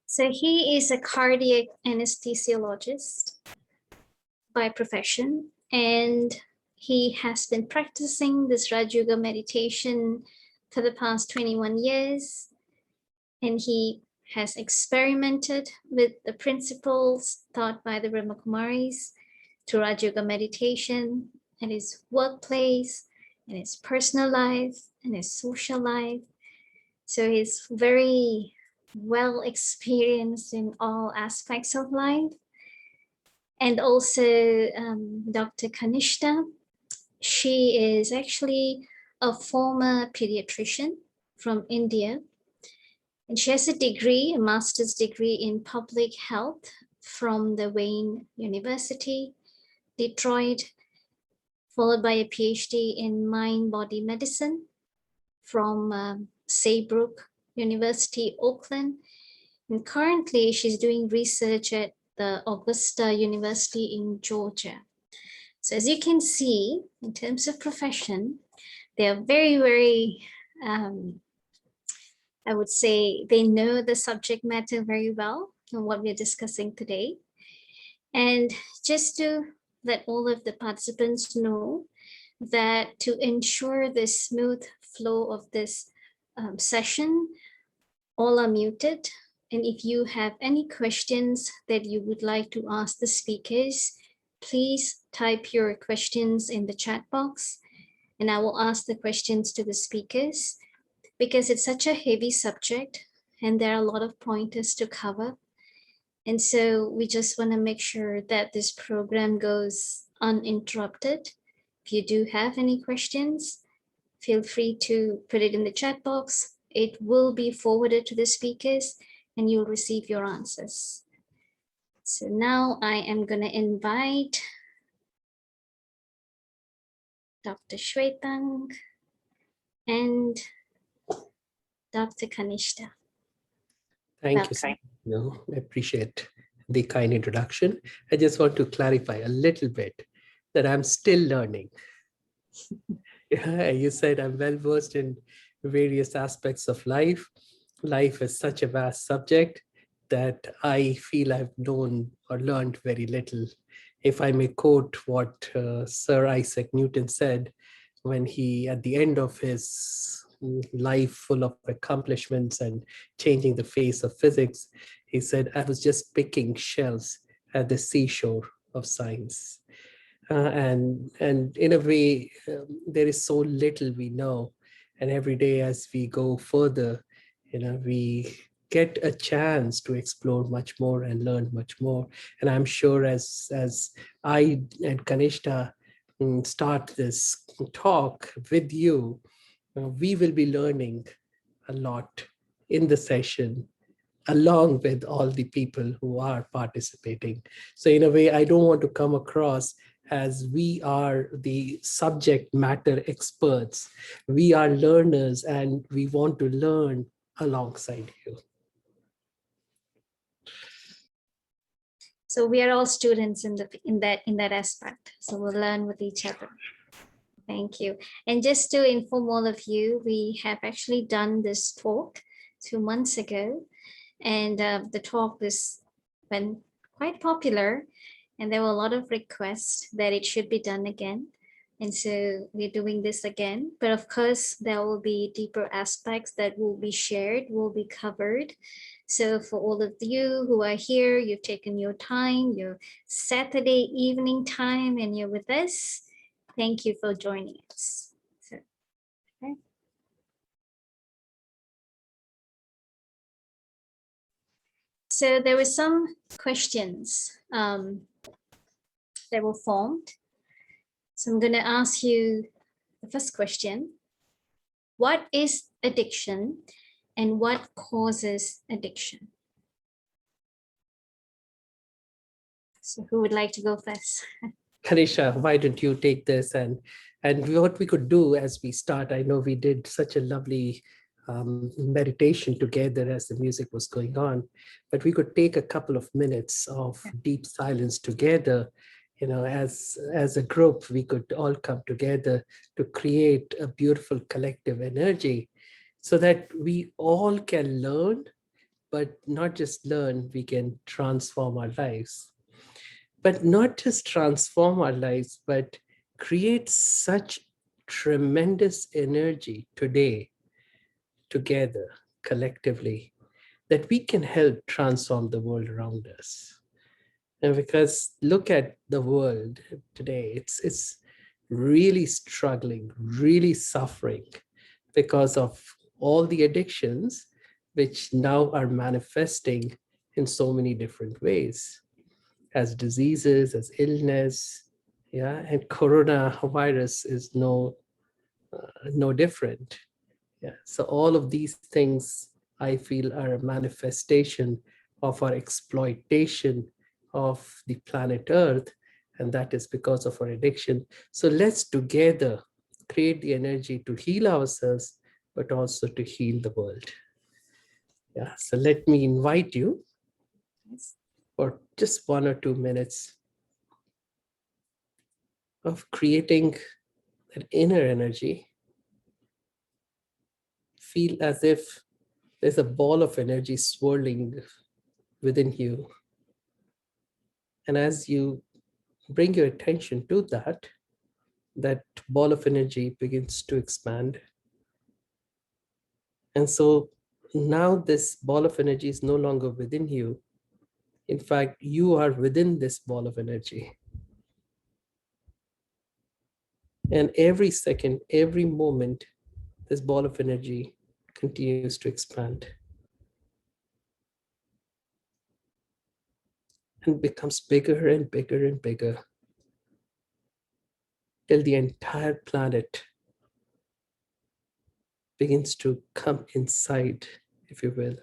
So he is a cardiac anesthesiologist by profession, and he has been practicing this Raj Yoga meditation for the past 21 years. And he has experimented with the principles taught by the Brahma Kumaris to Raj Yoga meditation in his workplace, in his personal life, in his social life. So he's very well experienced in all aspects of life. And also Dr. Kanishtha, she is actually a former pediatrician from India. And she has a degree, a master's degree in public health from the Wayne University, Detroit, followed by a PhD in mind-body medicine from Saybrook University, Oakland. And currently she's doing research at the Augusta University in Georgia. So as you can see, in terms of profession, they are very, very, I would say they know the subject matter very well and what we're discussing today. And just to let all of the participants know that to ensure the smooth flow of this session, all are muted. And if you have any questions that you would like to ask the speakers, please type your questions in the chat box and I will ask the questions to the speakers, because it's such a heavy subject and there are a lot of pointers to cover. And so we just want to make sure that this program goes uninterrupted. If you do have any questions, feel free to put it in the chat box. It will be forwarded to the speakers and you'll receive your answers. So now I am going to invite Dr. Shvetank and Dr. Kanishtha. Thank you, sir. No, I appreciate the kind introduction. I just want to clarify a little bit that I'm still learning. Yeah, you said I'm well versed in various aspects of life. Life is such a vast subject that I feel I've known or learned very little. If I may quote what Sir Isaac Newton said when he, at the end of his life full of accomplishments and changing the face of physics, he said, I was just picking shells at the seashore of science. And in a way, there is so little we know. And every day as we go further, we get a chance to explore much more and learn much more. And I'm sure as I and Kanishtha start this talk with you, we will be learning a lot in the session, along with all the people who are participating. So in a way, I don't want to come across as we are the subject matter experts. We are learners and we want to learn alongside you. So we are all students in that aspect. So we'll learn with each other. Thank you. And just to inform all of you, we have actually done this talk 2 months ago, and the talk went quite popular, and there were a lot of requests that it should be done again. And so we're doing this again, but of course there will be deeper aspects that will be shared, will be covered. So for all of you who are here, you've taken your time, your Saturday evening time, and you're with us. Thank you for joining us. Okay. So there were some questions that were formed. So I'm going to ask you the first question. What is addiction and what causes addiction? So who would like to go first? Kanishtha, why don't you take this and what we could do as we start? I know we did such a lovely meditation together as the music was going on, but we could take a couple of minutes of deep silence together. As a group, we could all come together to create a beautiful collective energy so that we all can learn, but not just learn, we can transform our lives. But not just transform our lives, but create such tremendous energy today, together, collectively, that we can help transform the world around us. And because look at the world today, it's really struggling, really suffering because of all the addictions which now are manifesting in so many different ways, as diseases, as illness. Yeah, and coronavirus is no different. Yeah, so all of these things I feel are a manifestation of our exploitation of the planet Earth, and that is because of our addiction. So let's together create the energy to heal ourselves, but also to heal the world. Yeah, so let me invite you for just 1 or 2 minutes of creating that inner energy. Feel as if there's a ball of energy swirling within you. And as you bring your attention to that, that ball of energy begins to expand. And so now this ball of energy is no longer within you. In fact, you are within this ball of energy. And every second, every moment, this ball of energy continues to expand and becomes bigger and bigger and bigger till the entire planet begins to come inside, if you will,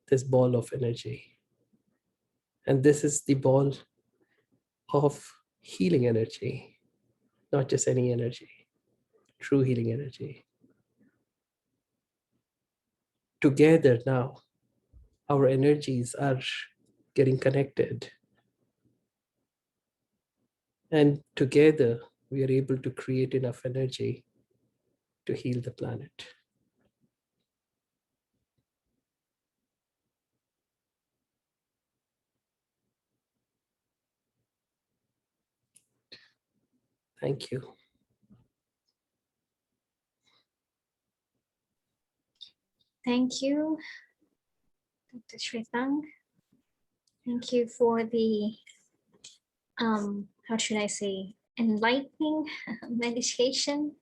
this ball of energy. And this is the ball of healing energy, not just any energy, true healing energy. Together now, our energies are getting connected. And together, we are able to create enough energy to heal the planet. Thank you. Thank you, Dr. Shvetank. Thank you for the, how should I say, enlightening meditation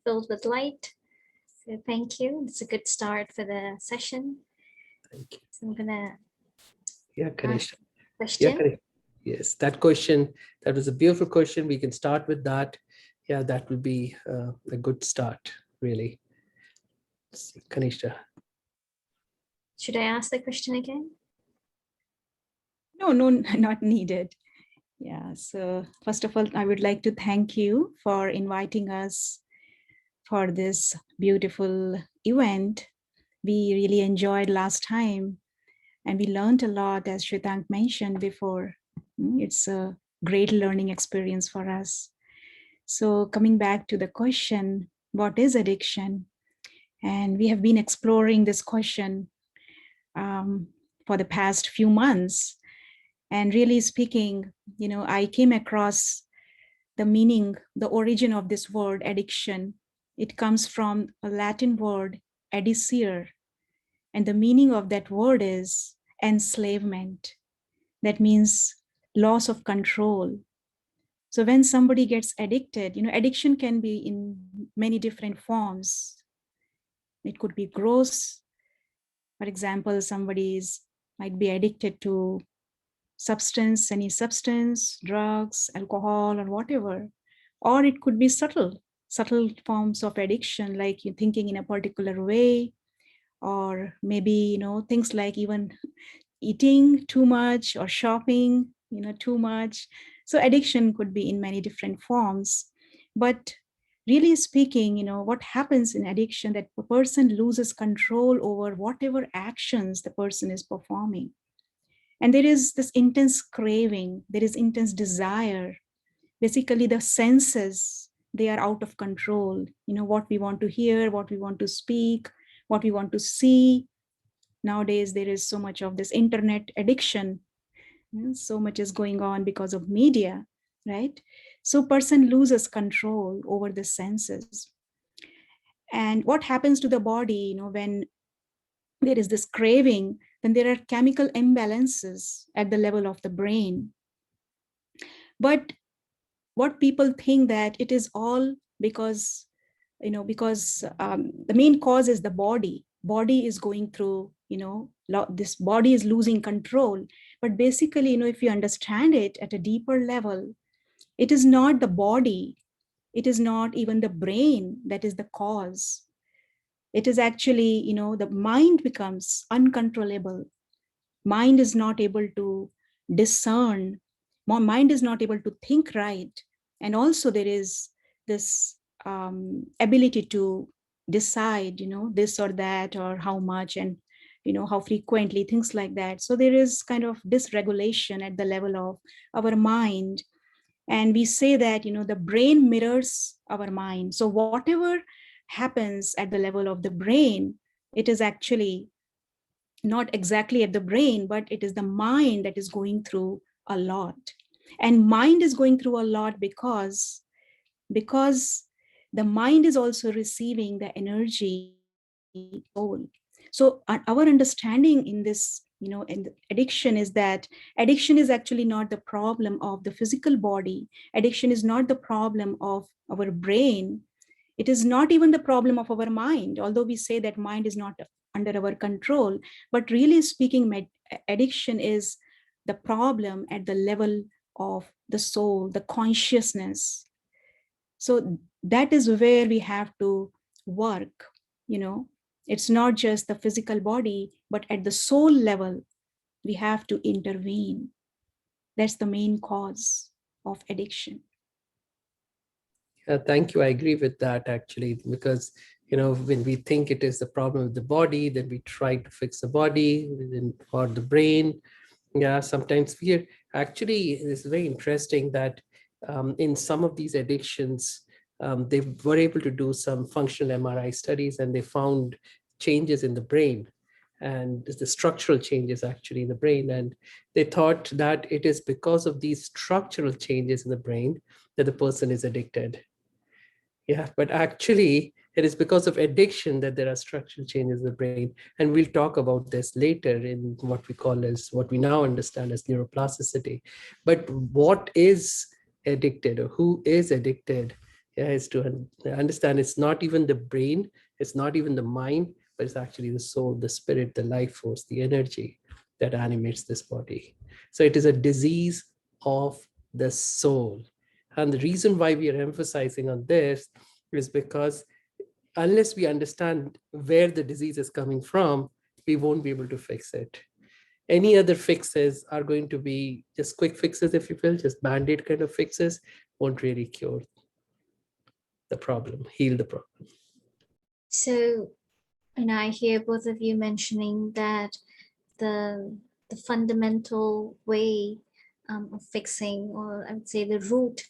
filled with light. So thank you. It's a good start for the session. Thank you. So I'm gonna Yeah, Kanishtha. question. Yeah, yes, that question, that was a beautiful question. We can start with that. Yeah, that will be a good start, really. Kanishtha. Should I ask the question again? No, not needed. Yeah, so first of all, I would like to thank you for inviting us for this beautiful event. We really enjoyed last time and we learned a lot, as Shvetank mentioned before. It's a great learning experience for us. So coming back to the question, what is addiction? And we have been exploring this question for the past few months. And really speaking, I came across the meaning, the origin of this word addiction. It comes from a Latin word, adicere. And the meaning of that word is enslavement. That means loss of control. So when somebody gets addicted, addiction can be in many different forms. It could be gross. For example, might be addicted to any substance, drugs, alcohol, or whatever. Or it could be subtle forms of addiction, like you thinking in a particular way, or maybe, things like even eating too much or shopping, too much. So addiction could be in many different forms. But really speaking, what happens in addiction, that a person loses control over whatever actions the person is performing. And there is this intense craving, there is intense desire. Basically, the senses, they are out of control. What we want to hear, what we want to speak, what we want to see. Nowadays, there is so much of this internet addiction. So much is going on because of media, right? So person loses control over the senses. And what happens to the body, when there is this craving, then there are chemical imbalances at the level of the brain. But what people think that it is all because, because the main cause is the body is going through, this body is losing control. But basically, if you understand it at a deeper level, it is not the body, it is not even the brain that is the cause. It is actually, the mind becomes uncontrollable. Mind is not able to discern. Mind is not able to think right. And also there is this ability to decide, this or that, or how much, and how frequently, things like that. So there is kind of dysregulation at the level of our mind. And we say that, the brain mirrors our mind. So whatever happens at the level of the brain, it is actually not exactly at the brain, but it is the mind that is going through a lot. And mind is going through a lot because the mind is also receiving the energy soul. So our understanding in this, in addiction, is that addiction is actually not the problem of the physical body. Addiction is not the problem of our brain. It is not even the problem of our mind, although we say that mind is not under our control. But really speaking, addiction is the problem at the level of the soul, the consciousness. So that is where we have to work. It's not just the physical body, but at the soul level, we have to intervene. That's the main cause of addiction. Thank you. I agree with that actually, because when we think it is the problem of the body, then we try to fix the body or the brain. Yeah, sometimes we are actually, it's very interesting that in some of these addictions, they were able to do some functional MRI studies, and they found changes in the brain, and the structural changes actually in the brain. And they thought that it is because of these structural changes in the brain that the person is addicted. Yeah, but actually it is because of addiction that there are structural changes in the brain. And we'll talk about this later in what we call as, what we now understand as neuroplasticity. But what is addicted, or who is addicted, is to understand it's not even the brain, it's not even the mind, but it's actually the soul, the spirit, the life force, the energy that animates this body. So it is a disease of the soul. And the reason why we are emphasizing on this is because unless we understand where the disease is coming from, we won't be able to fix it. Any other fixes are going to be just quick fixes, if you will, just band-aid kind of fixes, won't really cure the problem, heal the problem. So, and I hear both of you mentioning that the fundamental way of fixing, or I would say the root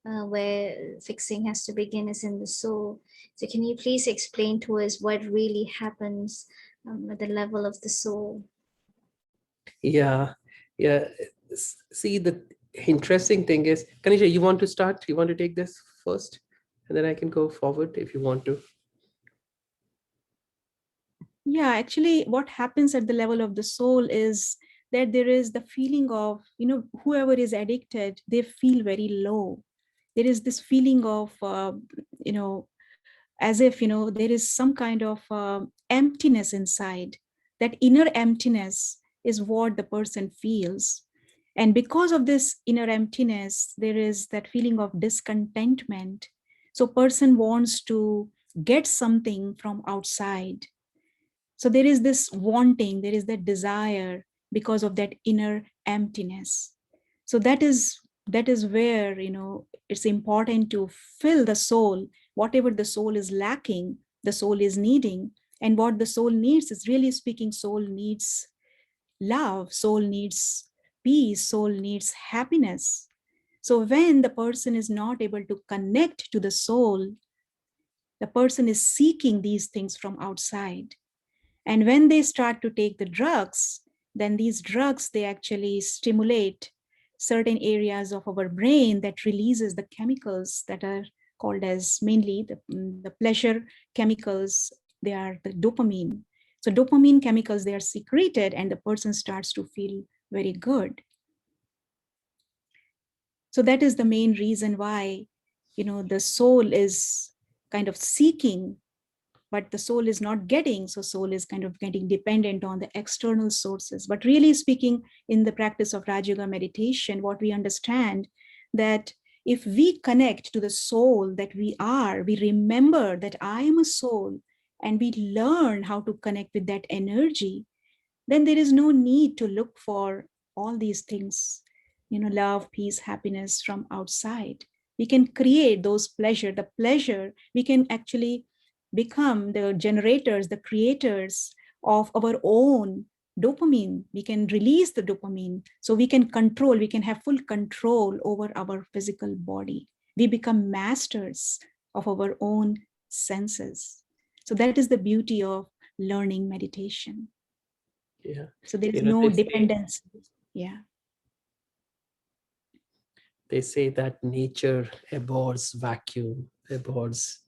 where fixing has to begin, is in the soul. So can you please explain to us what really happens at the level of the soul? Yeah. See, the interesting thing is, Kanisha, you want to start? You want to take this first? And then I can go forward if you want to. Yeah, actually, what happens at the level of the soul is that there is the feeling of, whoever is addicted, they feel very low. There is this feeling of, as if, there is some kind of emptiness inside. That inner emptiness is what the person feels. And because of this inner emptiness, there is that feeling of discontentment. So person wants to get something from outside. So there is this wanting, there is that desire because of that inner emptiness. So that is where, it's important to fill the soul. Whatever the soul is lacking, the soul is needing. And what the soul needs is, really speaking, soul needs love, soul needs peace, soul needs happiness. So when the person is not able to connect to the soul, the person is seeking these things from outside. And when they start to take the drugs, then these drugs, they actually stimulate certain areas of our brain that releases the chemicals that are called as mainly the pleasure chemicals. They are the dopamine. So dopamine chemicals, they are secreted and the person starts to feel very good. So that is the main reason why, the soul is kind of seeking, but the soul is not getting. So soul is kind of getting dependent on the external sources. But really speaking, in the practice of Raj Yoga meditation, what we understand that if we connect to the soul that we are, we remember that I am a soul, and we learn how to connect with that energy, then there is no need to look for all these things, love, peace, happiness from outside. We can create those the pleasure. We can actually become the generators, the creators of our own dopamine. We can release the dopamine, so we can control, we can have full control over our physical body. We become masters of our own senses. So that is the beauty of learning meditation. Yeah. So there is no dependence. Yeah. They say that nature abhors vacuum, abhors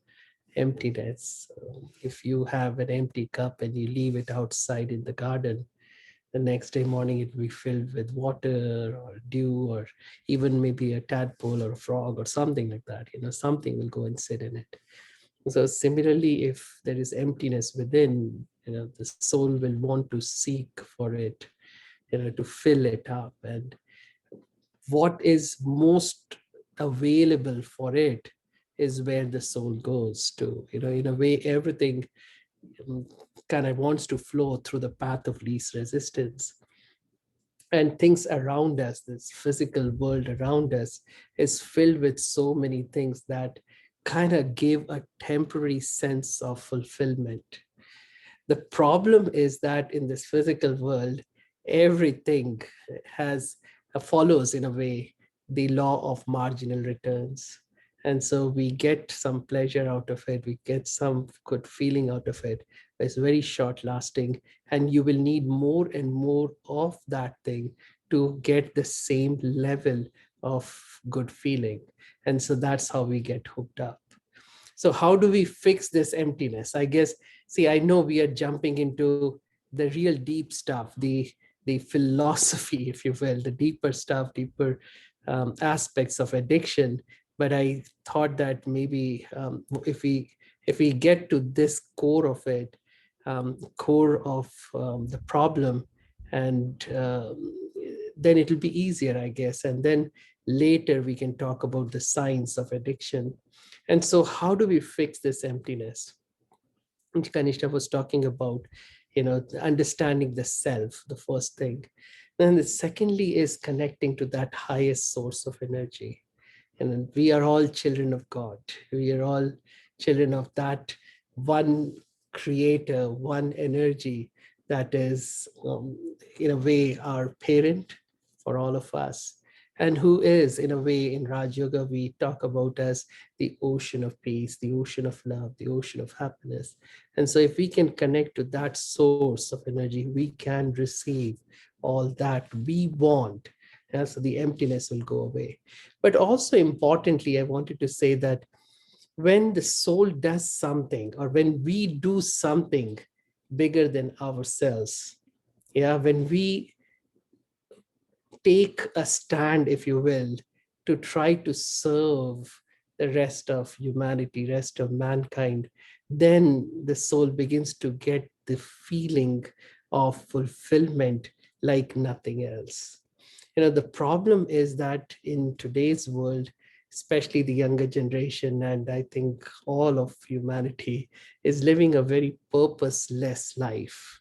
emptiness. So if you have an empty cup and you leave it outside in the garden, the next day morning it will be filled with water or dew or even maybe a tadpole or a frog or something like that. Something will go and sit in it. So similarly, if there is emptiness within, the soul will want to seek for it, to fill it up. And what is most available for it is where the soul goes to. In a way, everything kind of wants to flow through the path of least resistance. And things around us, this physical world around us, is filled with so many things that kind of give a temporary sense of fulfillment. The problem is that in this physical world, everything has follows in a way the law of marginal returns. And so we get some pleasure out of it, we get some good feeling out of it. It's very short lasting, and you will need more and more of that thing to get the same level of good feeling. And so that's how we get hooked up. So how do we fix this emptiness? I guess, see, I know we are jumping into the real deep stuff, the philosophy, if you will, the deeper stuff, deeper aspects of addiction. But I thought that maybe if we get to this core of it, core of the problem, and then it'll be easier, I guess. And then later we can talk about the science of addiction. And so how do we fix this emptiness? Kanishtha was talking about, understanding the self, the first thing. Then the secondly is connecting to that highest source of energy. And we are all children of God. We are all children of that one creator, one energy that is, in a way, our parent for all of us, and who is, in a way, in Raj Yoga, we talk about as the ocean of peace, the ocean of love, the ocean of happiness. And so if we can connect to that source of energy, we can receive all that we want. Yeah, so the emptiness will go away. But also importantly, I wanted to say that when the soul does something, or when we do something bigger than ourselves, yeah, when we take a stand, if you will, to try to serve the rest of humanity, rest of mankind, then the soul begins to get the feeling of fulfillment like nothing else. The problem is that in today's world, especially the younger generation, and I think all of humanity, is living a very purposeless life.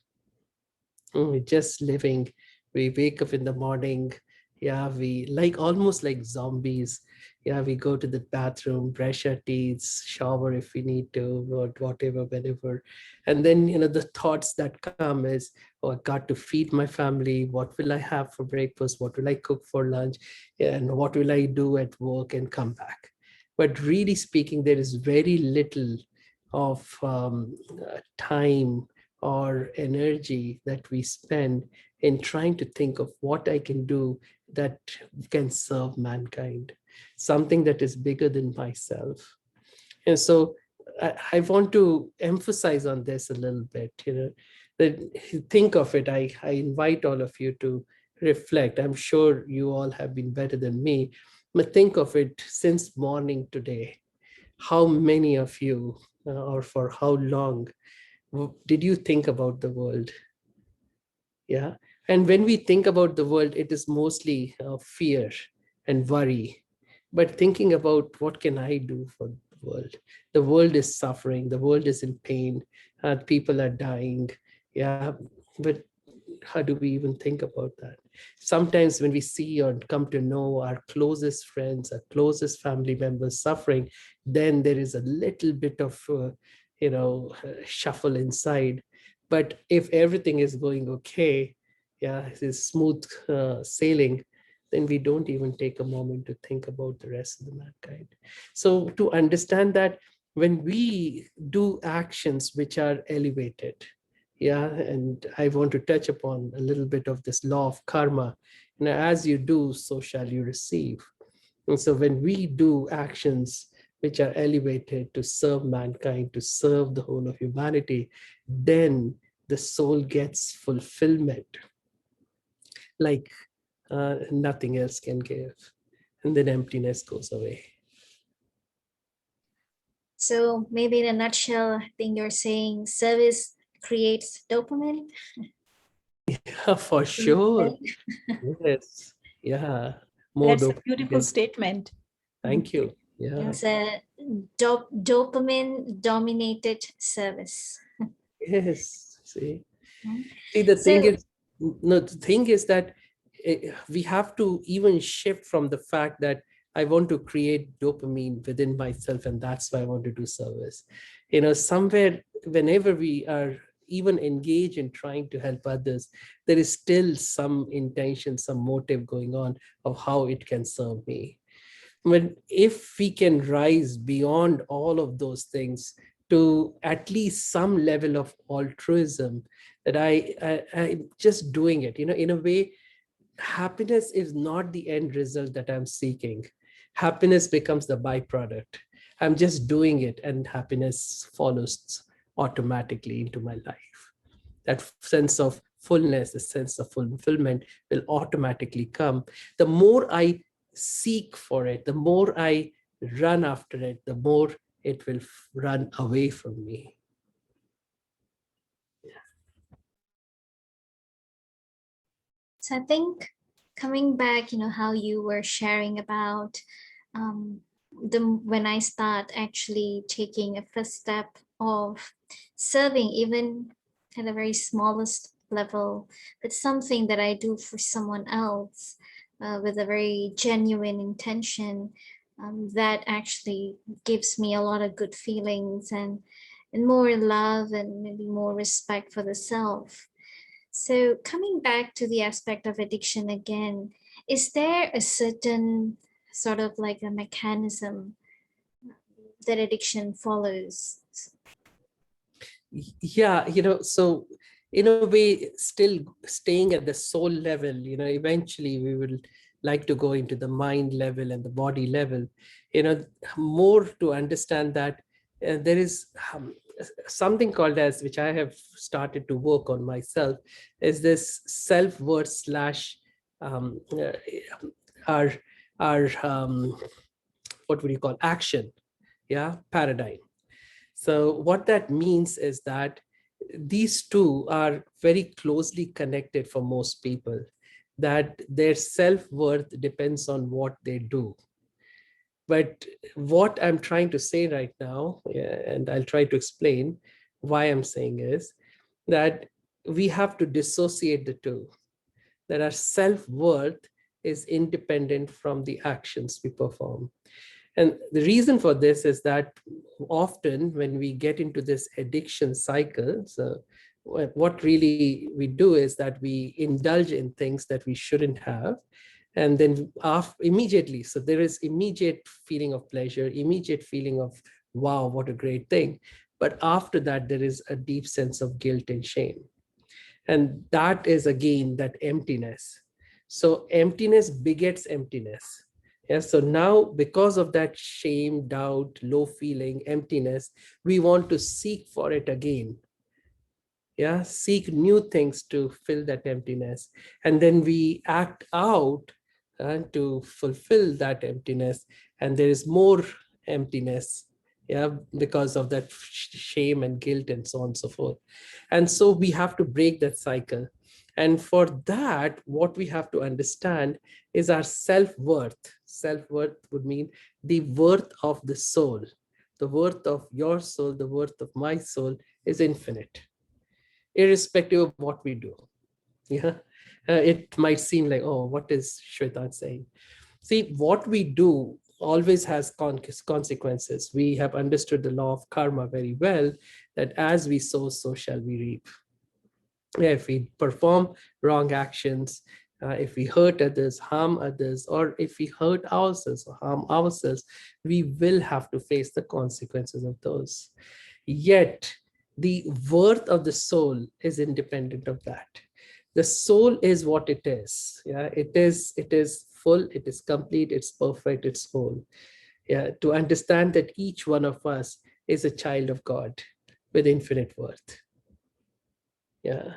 We're just living. We wake up in the morning. Yeah, we like almost like zombies. Yeah, we go to the bathroom, brush our teeth, shower if we need to, or whatever, whenever. And then, the thoughts that come is, oh, I got to feed my family. What will I have for breakfast? What will I cook for lunch? And what will I do at work and come back? But really speaking, there is very little of time or energy that we spend in trying to think of what I can do that can serve mankind, something that is bigger than myself. And so I want to emphasize on this a little bit, that think of it. I invite all of you to reflect. I'm sure you all have been better than me, but think of it since morning today. How many of you, or for how long, did you think about the world? Yeah. And when we think about the world, it is mostly fear and worry. But thinking about what can I do for the world? The world is suffering. The world is in pain. People are dying. Yeah. But how do we even think about that? Sometimes when we see or come to know our closest friends, our closest family members suffering, then there is a little bit of, shuffle inside. But if everything is going okay, yeah, it's smooth sailing, then we don't even take a moment to think about the rest of the mankind. So to understand that when we do actions which are elevated, yeah, and I want to touch upon a little bit of this law of karma. As you do, so shall you receive. And so when we do actions which are elevated to serve mankind, to serve the whole of humanity, then the soul gets fulfillment like nothing else can give. And then emptiness goes away. So maybe in a nutshell, I think you're saying service creates dopamine. Yeah, for sure. Yes. Yeah. More That's a beautiful dopamine. statement. Thank you. Yeah. It's a dopamine dominated service. Yes. See. Mm. See, the thing So is, no, the thing is that we have to even shift from the fact that I want to create dopamine within myself, and that's why I want to do service. Somewhere, whenever we are even engaged in trying to help others, there is still some intention, some motive going on of how it can serve me. But if we can rise beyond all of those things to at least some level of altruism, that I'm just doing it, in a way, happiness is not the end result that I'm seeking. Happiness becomes the byproduct. I'm just doing it, and happiness follows automatically into my life. That sense of fullness, the sense of fulfillment will automatically come. The more I seek for it, the more I run after it, the more it will run away from me. So I think coming back, how you were sharing about when I start actually taking a first step of serving, even at a very smallest level, it's something that I do for someone else with a very genuine intention. That actually gives me a lot of good feelings and more love and maybe more respect for the self. So coming back to the aspect of addiction again, is there a certain sort of like a mechanism that addiction follows? Yeah, so in a way, still staying at the soul level, eventually we will like to go into the mind level and the body level, more to understand that there is something called as, which I have started to work on myself, is this self-worth slash our what would you call action, yeah, paradigm. So what that means is that these two are very closely connected for most people, that their self-worth depends on what they do. But what I'm trying to say right now, yeah, and I'll try to explain why I'm saying, is that we have to dissociate the two, that our self-worth is independent from the actions we perform. And the reason for this is that often when we get into this addiction cycle, so what really we do is that we indulge in things that we shouldn't have. And then immediately, so there is immediate feeling of pleasure, immediate feeling of, wow, what a great thing. But after that, there is a deep sense of guilt and shame. And that is again that emptiness. So emptiness begets emptiness. Yeah, so now because of that shame, doubt, low feeling, emptiness, we want to seek for it again. Yeah, seek new things to fill that emptiness. And then we act out to fulfill that emptiness. And there is more emptiness, yeah, because of that shame and guilt and so on and so forth. And so we have to break that cycle. And for that, what we have to understand is our self-worth. Self-worth would mean the worth of the soul. The worth of your soul, the worth of my soul is infinite, irrespective of what we do. Yeah, it might seem like, oh, what is Shvetank saying? See, what we do always has consequences. We have understood the law of karma very well, that as we sow, so shall we reap. If we perform wrong actions, if we hurt others, harm others, or if we hurt ourselves or harm ourselves, we will have to face the consequences of those. Yet, the worth of the soul is independent of that. The soul is what it is. Yeah, it is full, it is complete, it's perfect, it's whole. Yeah, to understand that each one of us is a child of God with infinite worth. Yeah.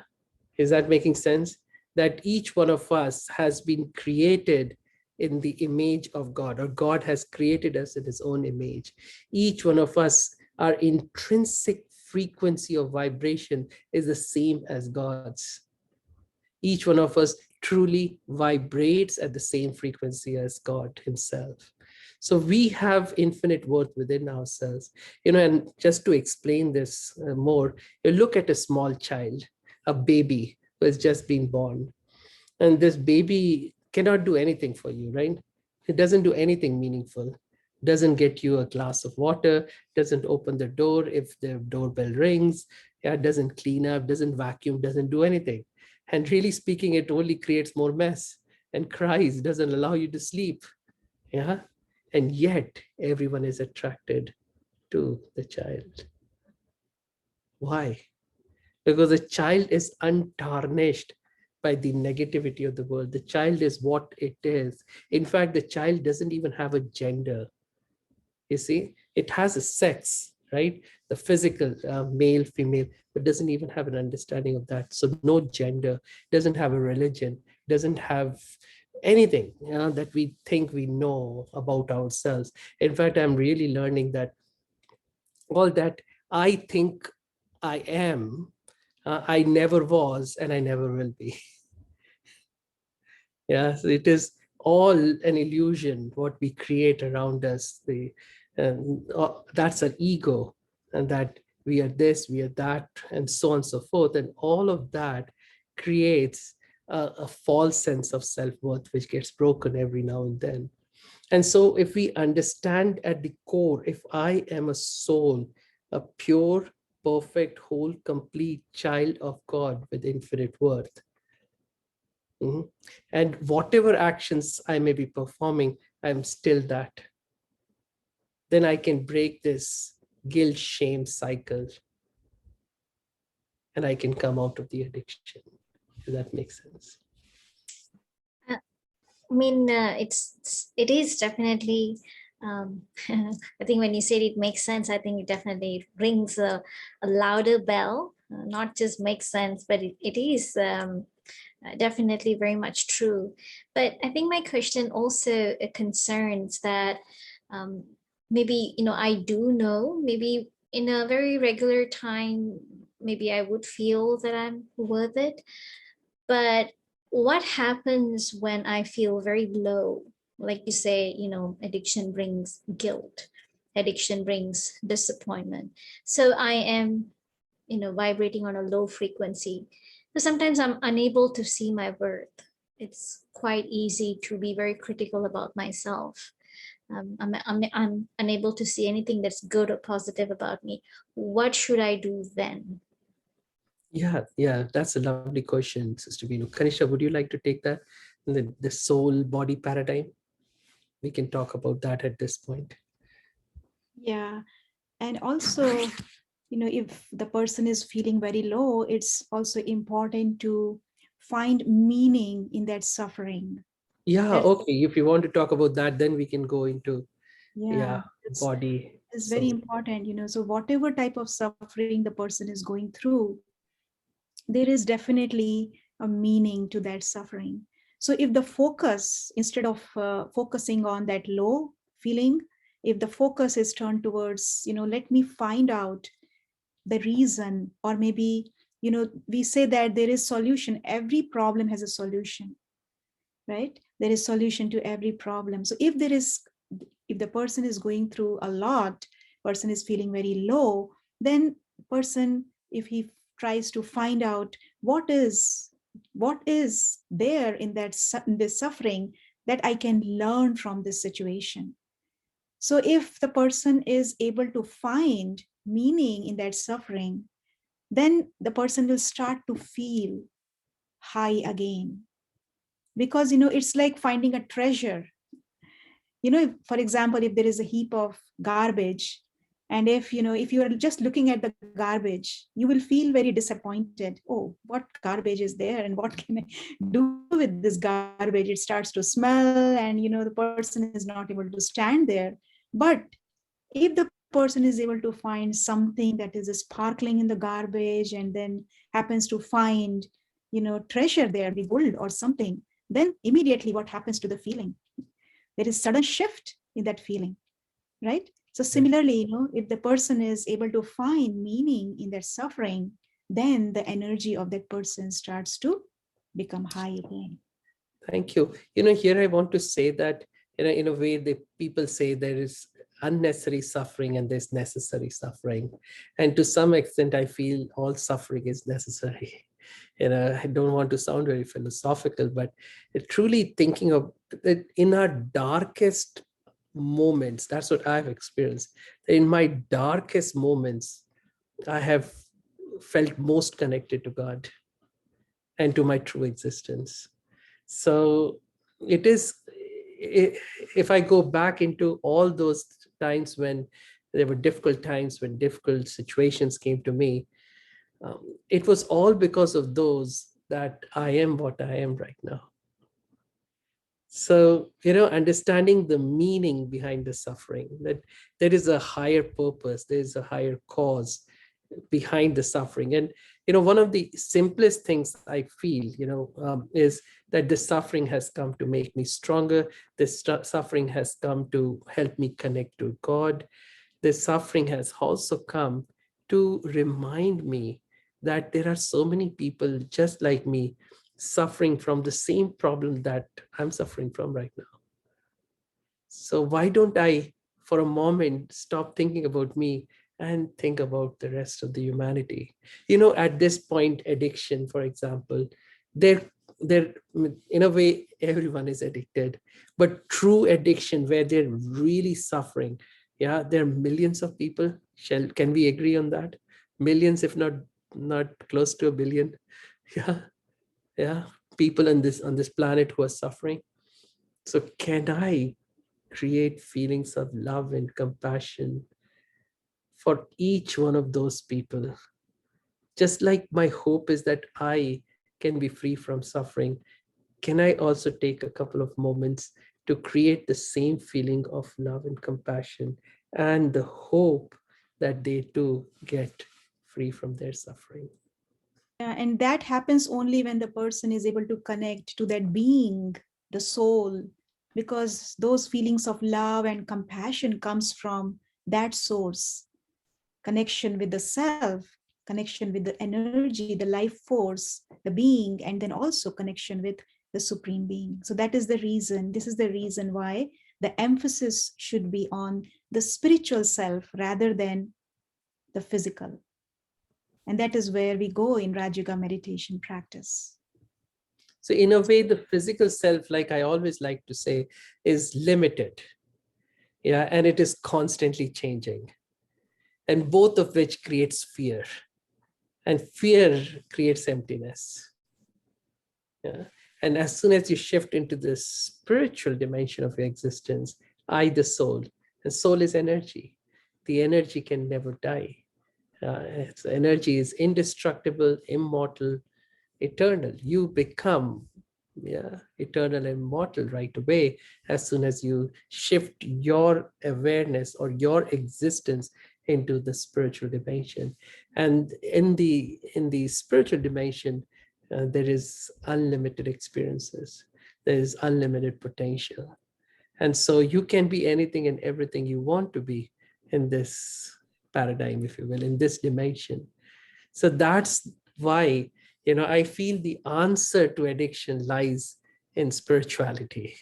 Is that making sense? That each one of us has been created in the image of God, or God has created us in his own image. Each one of us, our intrinsic frequency of vibration is the same as God's. Each one of us truly vibrates at the same frequency as God himself. So we have infinite worth within ourselves. And just to explain this more, you look at a small child, a baby who has just been born, and this baby cannot do anything for you, right? It doesn't do anything meaningful, doesn't get you a glass of water, doesn't open the door if the doorbell rings, yeah, doesn't clean up, doesn't vacuum, doesn't do anything. And really speaking, it only creates more mess and cries, doesn't allow you to sleep. Yeah. And yet everyone is attracted to the child. Why? Because the child is untarnished by the negativity of the world. The child is what it is. In fact, the child doesn't even have a gender. You see, it has a sex, right? The physical, male, female, but doesn't even have an understanding of that. So no gender, doesn't have a religion, doesn't have anything that we think we know about ourselves. In fact, I'm really learning that all that I think I am, I never was, and I never will be. Yeah, so it is all an illusion, what we create around us. That's an ego, and that we are this, we are that, and so on and so forth. And all of that creates a false sense of self-worth, which gets broken every now and then. And so if we understand at the core, if I am a soul, a pure, perfect, whole, complete child of God with infinite worth, and whatever actions I may be performing, I'm still that, then I can break this guilt shame cycle and I can come out of the addiction. Does that make sense? I mean, it is definitely. I think when you said it makes sense, I think it definitely rings a louder bell. Not just makes sense, but it is definitely very much true. But I think my question also concerns that maybe I do know, maybe in a very regular time, maybe I would feel that I'm worth it, but what happens when I feel very low? Like you say, addiction brings guilt, addiction brings disappointment. So I am, vibrating on a low frequency. So sometimes I'm unable to see my worth. It's quite easy to be very critical about myself. I'm unable to see anything that's good or positive about me. What should I do then? Yeah, that's a lovely question, Sister Vinu. Kanishtha, would you like to take that? The soul body paradigm? We can talk about that at this point. Yeah. And also, if the person is feeling very low, it's also important to find meaning in that suffering. Yeah, That's, okay. If you want to talk about that, then we can go into, yeah, yeah, body. it's very So, important, so whatever type of suffering the person is going through, there is definitely a meaning to that suffering. So if the focus, instead of focusing on that low feeling, if the focus is turned towards, let me find out the reason, or maybe, we say that there is solution, every problem has a solution, right? There is solution to every problem. So if the person is going through a lot, person is feeling very low, then person, if he tries to find out what is there in in this suffering, that I can learn from this situation. So if the person is able to find meaning in that suffering, then the person will start to feel high again. Because it's like finding a treasure. For example, if there is a heap of garbage, and if you are just looking at the garbage, you will feel very disappointed. Oh, what garbage is there, and what can I do with this garbage? It starts to smell, and the person is not able to stand there. But if the person is able to find something that is sparkling in the garbage, and then happens to find treasure there, maybe gold or something, then immediately what happens to the feeling? There is sudden shift in that feeling, right? So similarly, if the person is able to find meaning in their suffering, then the energy of that person starts to become high again. thank you. Here I want to say that, in a way, the people say there is unnecessary suffering and there's necessary suffering. And to some extent, I feel all suffering is necessary. I don't want to sound very philosophical, but truly thinking of that in our darkest moments, that's what I've experienced. In my darkest moments, I have felt most connected to God and to my true existence. So it is, if I go back into all those times when there were difficult times, when difficult situations came to me, it was all because of those that I am what I am right now. So, understanding the meaning behind the suffering, that there is a higher purpose, there is a higher cause behind the suffering. And, one of the simplest things I feel, is that the suffering has come to make me stronger. This suffering has come to help me connect to God. The suffering has also come to remind me that there are so many people just like me suffering from the same problem that I'm suffering from right now. So why don't I, for a moment, stop thinking about me and think about the rest of the humanity? At this point, addiction, for example, there in a way, everyone is addicted, but true addiction where they're really suffering, yeah, there are millions of people. Can we agree on that? Millions, if not close to a billion. Yeah, yeah, people on this planet who are suffering. So can I create feelings of love and compassion for each one of those people? Just like my hope is that I can be free from suffering, can I also take a couple of moments to create the same feeling of love and compassion and the hope that they too get free from their suffering? Yeah, and that happens only when the person is able to connect to that being, the soul, because those feelings of love and compassion comes from that source. Connection with the self, connection with the energy, the life force, the being, and then also connection with the supreme being. So that is the reason, this is the reason why the emphasis should be on the spiritual self rather than the physical. And that is where we go in Raj Yoga meditation practice. So in a way, the physical self, like I always like to say, is limited. Yeah, and it is constantly changing. And both of which creates fear. And fear creates emptiness. Yeah. And as soon as you shift into the spiritual dimension of your existence, I, the soul, and soul is energy. The energy can never die. Its energy is indestructible, immortal, eternal. You become eternal and immortal right away as soon as you shift your awareness or your existence into the spiritual dimension. And in the spiritual dimension, there is unlimited experiences, there is unlimited potential. And so you can be anything and everything you want to be in this paradigm, if you will, in this dimension. So that's why, I feel the answer to addiction lies in spirituality.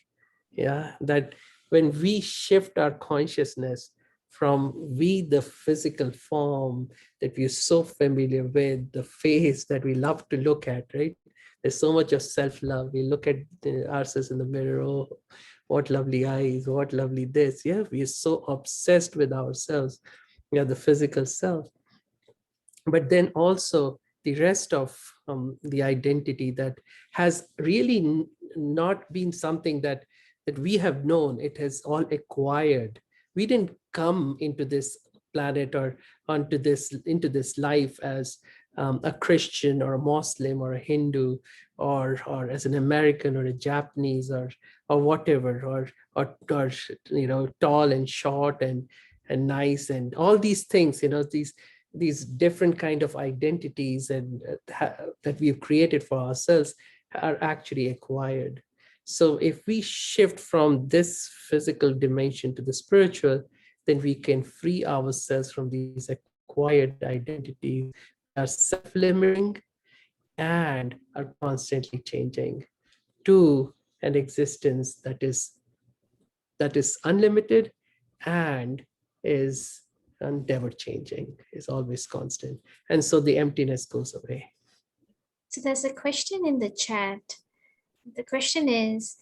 Yeah, that when we shift our consciousness from we, the physical form that we're so familiar with, the face that we love to look at, right? There's so much of self-love. We look at ourselves in the mirror, oh, what lovely eyes, what lovely this. Yeah, we are so obsessed with ourselves, the physical self. But then also the rest of the identity that has really not been something that we have known. It has all acquired. We didn't come into this planet or into this life as a Christian or a Muslim or a Hindu, or as an American or a Japanese, or whatever, or tall and short and nice and all these things, these different kind of identities and that we've created for ourselves are actually acquired. So if we shift from this physical dimension to the spiritual, then we can free ourselves from these acquired identities that are self-limiting and are constantly changing to an existence that is unlimited and is never changing, is always constant. And so the emptiness goes away. So there's a question in the chat. The question is,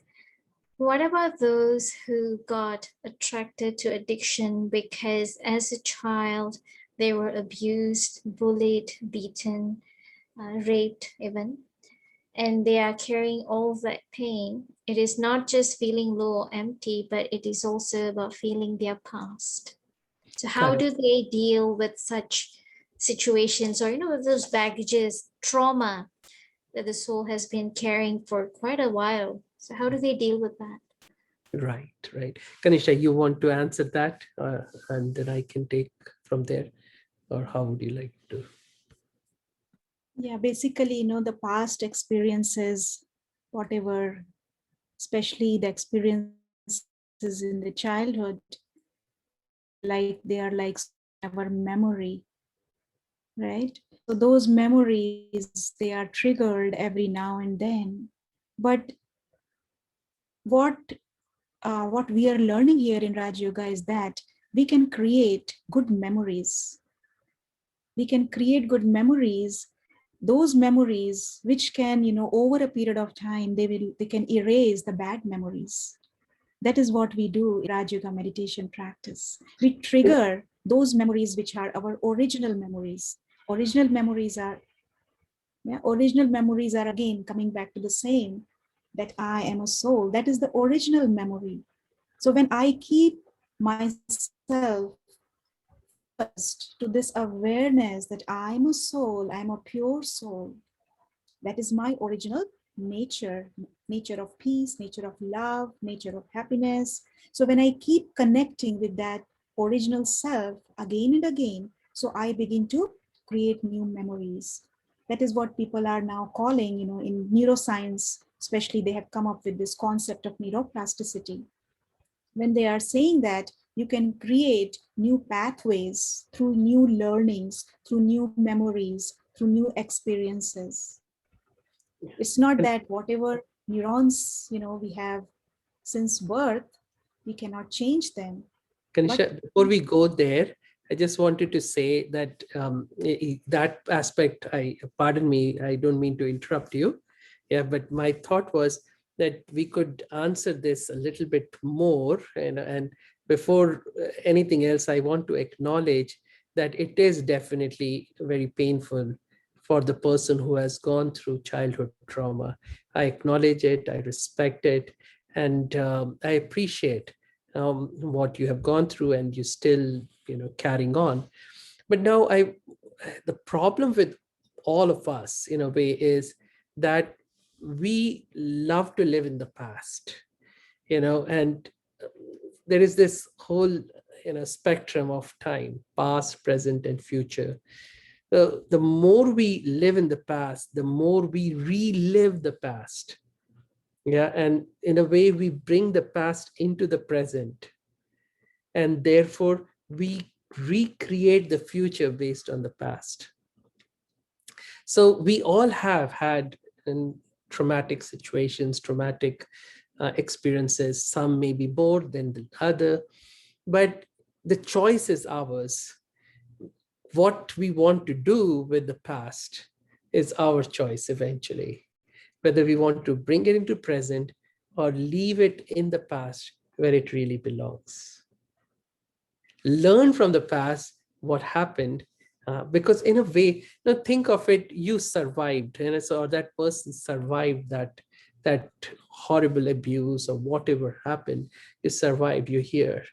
what about those who got attracted to addiction because as a child they were abused, bullied, beaten, raped even, and they are carrying all that pain? It is not just feeling low or empty, but it is also about feeling their past. So how do they deal with such situations, or with those baggages, trauma that the soul has been carrying for quite a while? So how do they deal with that? Right. Kanishtha, you want to answer that, and then I can take from there, or how would you like to? Yeah, basically, the past experiences, whatever, especially the experiences in the childhood, they are like our memory, right? So those memories, they are triggered every now and then. But what we are learning here in Raj Yoga is that we can create good memories. We can create good memories, those memories which can, over a period of time, they can erase the bad memories. That is what we do in Raj Yoga meditation practice. We trigger those memories which are our original memories. Original memories are again coming back to the same, that I am a soul. That is the original memory. So when I keep myself focused to this awareness that I'm a soul, I'm a pure soul, that is my original nature, nature of peace, nature of love, nature of happiness. So when I keep connecting with that original self again and again, so I begin to create new memories. That is what people are now calling, in neuroscience, especially they have come up with this concept of neuroplasticity. When they are saying that you can create new pathways through new learnings, through new memories, through new experiences. It's not that whatever neurons, we have since birth, we cannot change them. Kanisha, before we go there, I just wanted to say that that aspect, pardon me, I don't mean to interrupt you. Yeah, but my thought was that we could answer this a little bit more. And before anything else, I want to acknowledge that it is definitely very painful for the person who has gone through childhood trauma. I acknowledge it, I respect it, and I appreciate what you have gone through, and you still carrying on. But now I the problem with all of us in a way is that we love to live in the past, and there is this whole spectrum of time, past, present, and future. The more we live in the past, the more we relive the past. Yeah, and in a way we bring the past into the present, and therefore we recreate the future based on the past. So we all have had traumatic situations, traumatic experiences. Some may be more than the other, but the choice is ours. What we want to do with the past is our choice eventually, whether we want to bring it into present or leave it in the past where it really belongs. Learn from the past what happened, because in a way, think of it, you survived, and so that person survived that horrible abuse or whatever happened. You survived, you're here,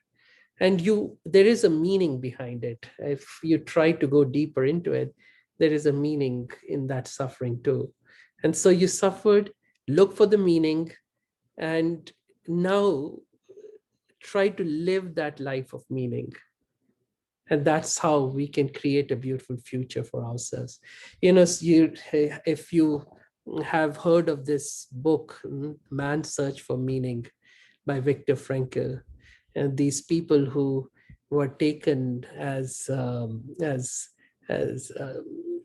and there is a meaning behind it. If you try to go deeper into it, there is a meaning in that suffering too. And so you suffered, look for the meaning, and now try to live that life of meaning. And that's how we can create a beautiful future for ourselves. If you have heard of this book, Man's Search for Meaning by Viktor Frankl, and these people who were taken as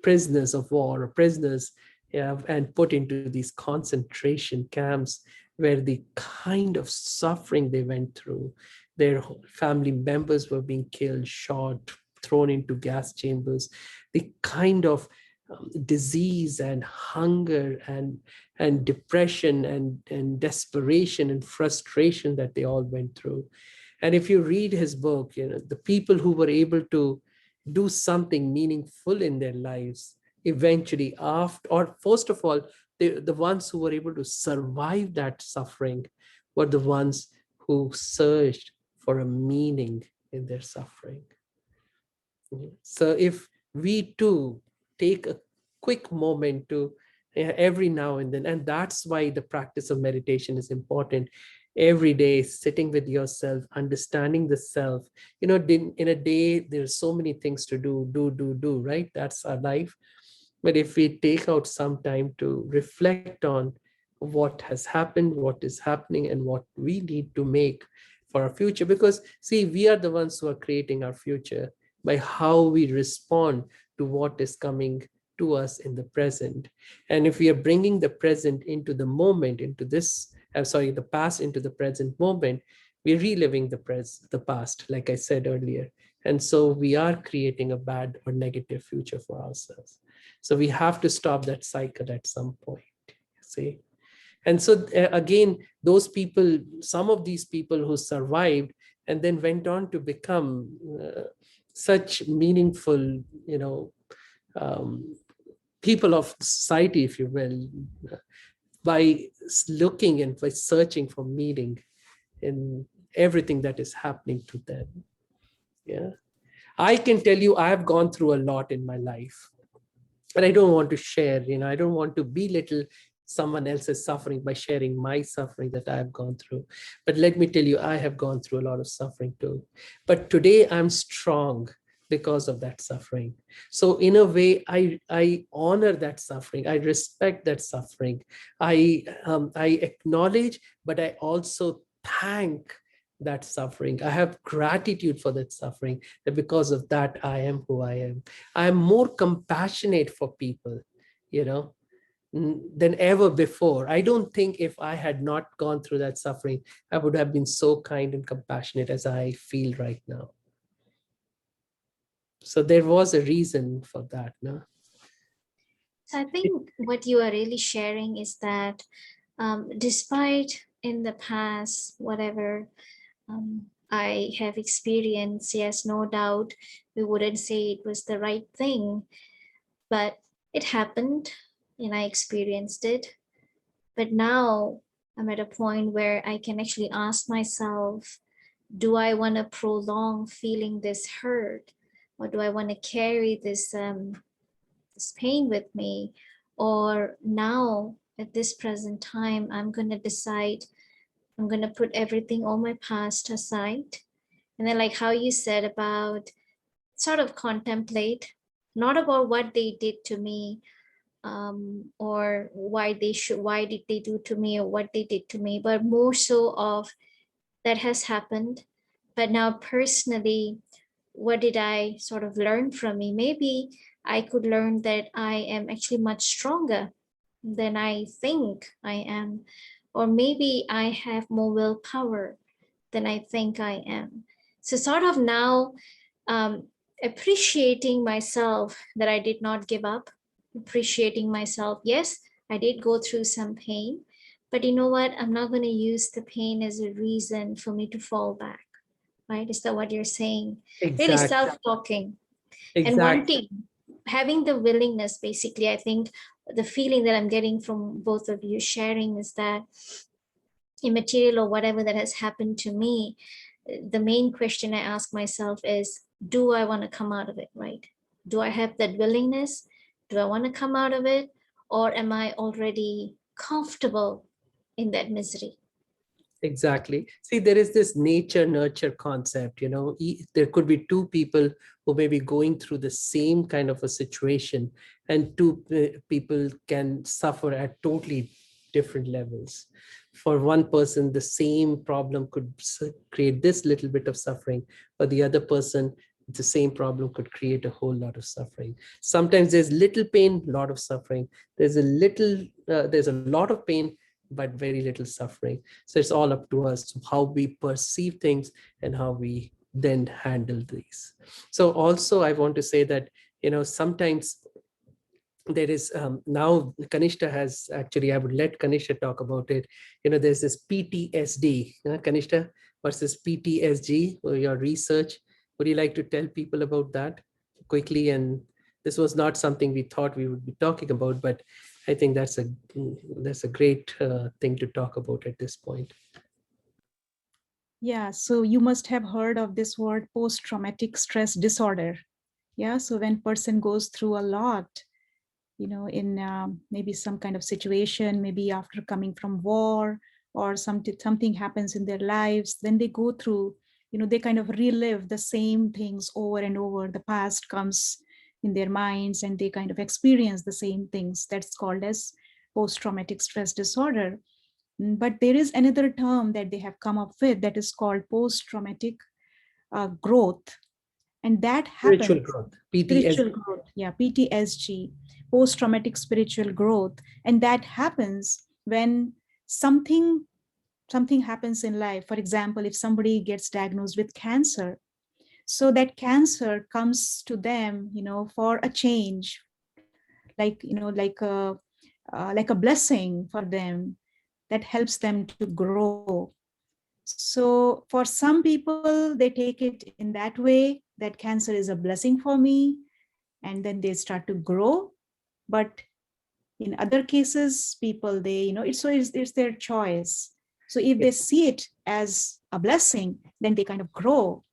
prisoners of war or prisoners, and put into these concentration camps, where the kind of suffering they went through, their family members were being killed, shot, thrown into gas chambers, the kind of disease and hunger and depression and desperation and frustration that they all went through. And if you read his book, the people who were able to do something meaningful in their lives eventually, after, or first of all, the ones who were able to survive that suffering were the ones who searched for a meaning in their suffering. So if we too take a quick moment to, every now and then, and that's why the practice of meditation is important. Every day, sitting with yourself, understanding the self. In a day, there's so many things to do, right? That's our life. But if we take out some time to reflect on what has happened, what is happening, and what we need to make for our future, because see, we are the ones who are creating our future by how we respond to what is coming to us in the present. And if we are bringing the present into the moment, into this, the past into the present moment, we're reliving the past, like I said earlier. And so we are creating a bad or negative future for ourselves. So we have to stop that cycle at some point, see? And so again, those people, some of these people who survived and then went on to become such meaningful, people of society, if you will, by looking and by searching for meaning in everything that is happening to them. Yeah, I can tell you, I have gone through a lot in my life, and I don't want to share, I don't want to belittle someone else's suffering by sharing my suffering that I have gone through. But let me tell you, I have gone through a lot of suffering too. But today I'm strong because of that suffering. So in a way, I honor that suffering. I respect that suffering. I acknowledge, but I also thank that suffering. I have gratitude for that suffering, that because of that, I am who I am. I am more compassionate for people, than ever before. I don't think if I had not gone through that suffering, I would have been so kind and compassionate as I feel right now. So there was a reason for that, no? So I think what you are really sharing is that despite in the past, whatever I have experienced, yes, no doubt, we wouldn't say it was the right thing, but it happened and I experienced it. But now I'm at a point where I can actually ask myself, do I want to prolong feeling this hurt Or do I want to carry this this pain with me? Or now at this present time, I'm going to decide, I'm going to put everything, all my past aside. And then like how you said about sort of contemplate, not about what they did to me, or why did they do to me, or what they did to me, but more so of that has happened. But now personally, what did I sort of learn from me? Maybe I could learn that I am actually much stronger than I think I am. Or maybe I have more willpower than I think I am. So, sort of now um, appreciating myself that I did not give up, appreciating myself. Yes, I did go through some pain, but you know what? I'm not going to use the pain as a reason for me to fall back, right? Is that what you're saying? Really Exactly. self-talking and Exactly. wanting, having the willingness, basically. I think the feeling that I'm getting from both of you sharing is that immaterial or whatever that has happened to me, the main question I ask myself is, do I want to come out of it, right? Do I have that willingness? Do I want to come out of it? Or am I already comfortable in that misery? Exactly. See, there is this nature nurture concept, there could be two people who may be going through the same kind of a situation, and two people can suffer at totally different levels. For one person, the same problem could create this little bit of suffering, but the other person, the same problem could create a whole lot of suffering. Sometimes there's little pain, lot of suffering. There's a lot of pain, but very little suffering. So it's all up to us how we perceive things and how we then handle these. So also I want to say that, sometimes there is now Kanishtha has actually, I would let Kanishtha talk about it. There's this PTSD, Kanishtha, versus PTSD, or your research. Would you like to tell people about that quickly? And this was not something we thought we would be talking about, but I think that's a great thing to talk about at this point. Yeah, so you must have heard of this word post-traumatic stress disorder. Yeah, so when person goes through a lot, in maybe some kind of situation, maybe after coming from war, or something happens in their lives, then they go through, they kind of relive the same things over and over. The past comes in their minds and they kind of experience the same things. That's called as post-traumatic stress disorder. But there is another term that they have come up with that is called post-traumatic growth. And that happens. Spiritual growth, Spiritual growth, yeah, PTSG, post-traumatic spiritual growth. And that happens when something happens in life. For example, if somebody gets diagnosed with cancer, so that cancer comes to them, for a change, like a blessing for them that helps them to grow. So for some people, they take it in that way, that cancer is a blessing for me, and then they start to grow. But in other cases, people, it's their choice. So if they see it as a blessing, then they kind of grow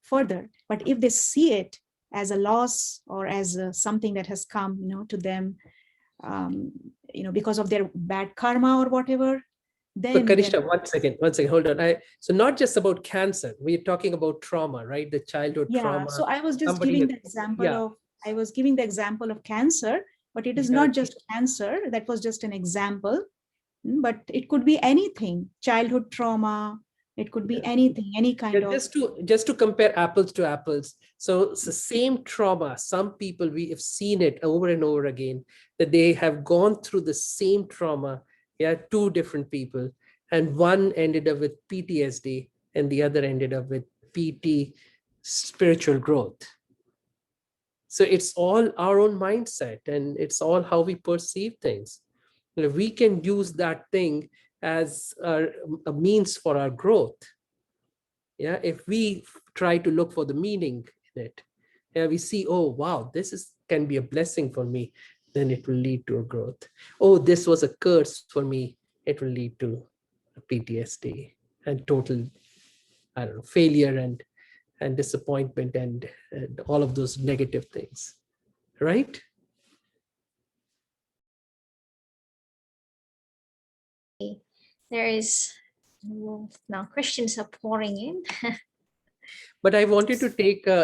further. But if they see it as a loss or as something that has come, to them, because of their bad karma or whatever, So then Kanishtha, one second, hold on. So not just about cancer, we're talking about trauma, right? The childhood trauma. So I was just Somebody giving the example of cancer, but it is not just cancer. That was just an example. But it could be anything, childhood trauma. It could be anything, any kind of. Just to compare apples to apples. So it's the same trauma. Some people, we have seen it over and over again, that they have gone through the same trauma. Yeah, two different people, and one ended up with PTSD and the other ended up with PT, spiritual growth. So it's all our own mindset, and it's all how we perceive things. We can use that thing as a means for our growth. Yeah, if we try to look for the meaning in it, yeah, we see, oh wow, can be a blessing for me, then it will lead to a growth. Oh, this was a curse for me, it will lead to a PTSD and total, I don't know, failure and disappointment and all of those negative things, right? There is, well, now questions are pouring in. But I wanted to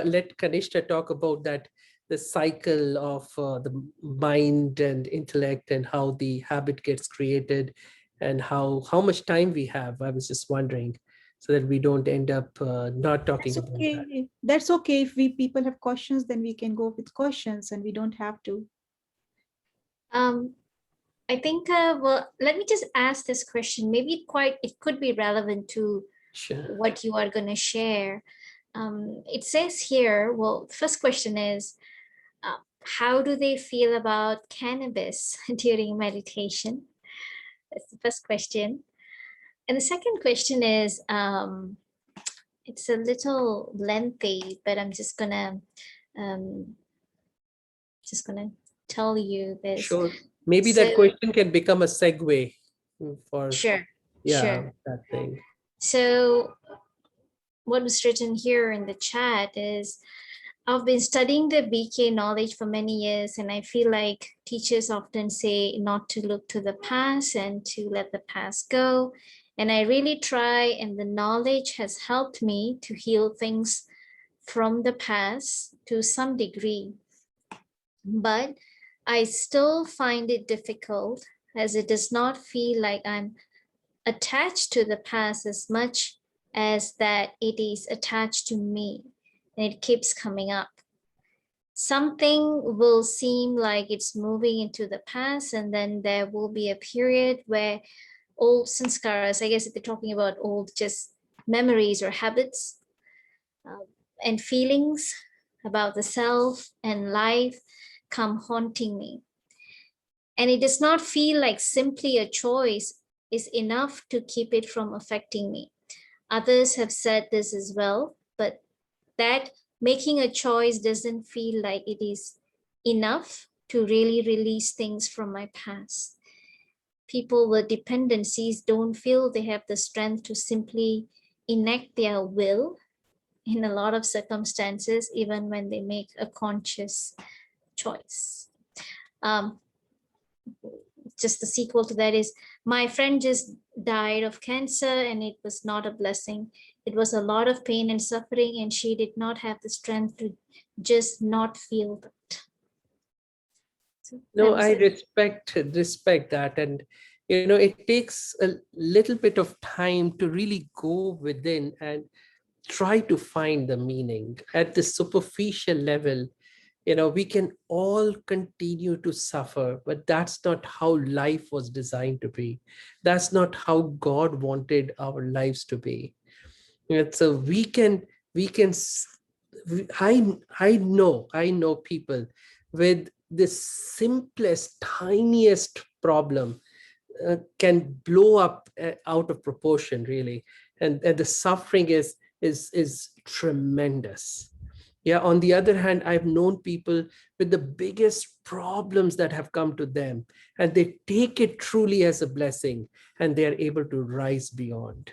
let Kanishtha talk about that, the cycle of the mind and intellect and how the habit gets created and how much time we have. I was just wondering, so that we don't end up not talking That's about that. okay. That's okay. If people have questions, then we can go with questions and we don't have to. I think, well, let me just ask this question. Maybe it could be relevant to Sure. what you are going to share. It says here, well, first question is, how do they feel about cannabis during meditation? That's the first question. And the second question is, it's a little lengthy, but I'm um, just gonna tell you this. Sure. Maybe So, that question can become a segue for, sure, yeah, sure. that thing. So what was written here in the chat is, I've been studying the BK knowledge for many years, and I feel like teachers often say not to look to the past and to let the past go. And I really try, and the knowledge has helped me to heal things from the past to some degree. But I still find it difficult, as it does not feel like I'm attached to the past as much as that it is attached to me, and it keeps coming up. Something will seem like it's moving into the past, and then there will be a period where old sanskaras, I guess if they're talking about old just memories or habits, and feelings about the self and life come haunting me. And it does not feel like simply a choice is enough to keep it from affecting me. Others have said this as well, but that making a choice doesn't feel like it is enough to really release things from my past. People with dependencies don't feel they have the strength to simply enact their will in a lot of circumstances, even when they make a conscious choice. Just the sequel to that is, my friend just died of cancer, and it was not a blessing. It was a lot of pain and suffering, and she did not have the strength to just not feel that. So No, I it. respect that. And it takes a little bit of time to really go within and try to find the meaning. At the superficial level, we can all continue to suffer, but that's not how life was designed to be. That's not how God wanted our lives to be. So I know people with the simplest, tiniest problem can blow up out of proportion, really, and the suffering is tremendous. Yeah, on the other hand, I've known people with the biggest problems that have come to them, and they take it truly as a blessing, and they are able to rise beyond.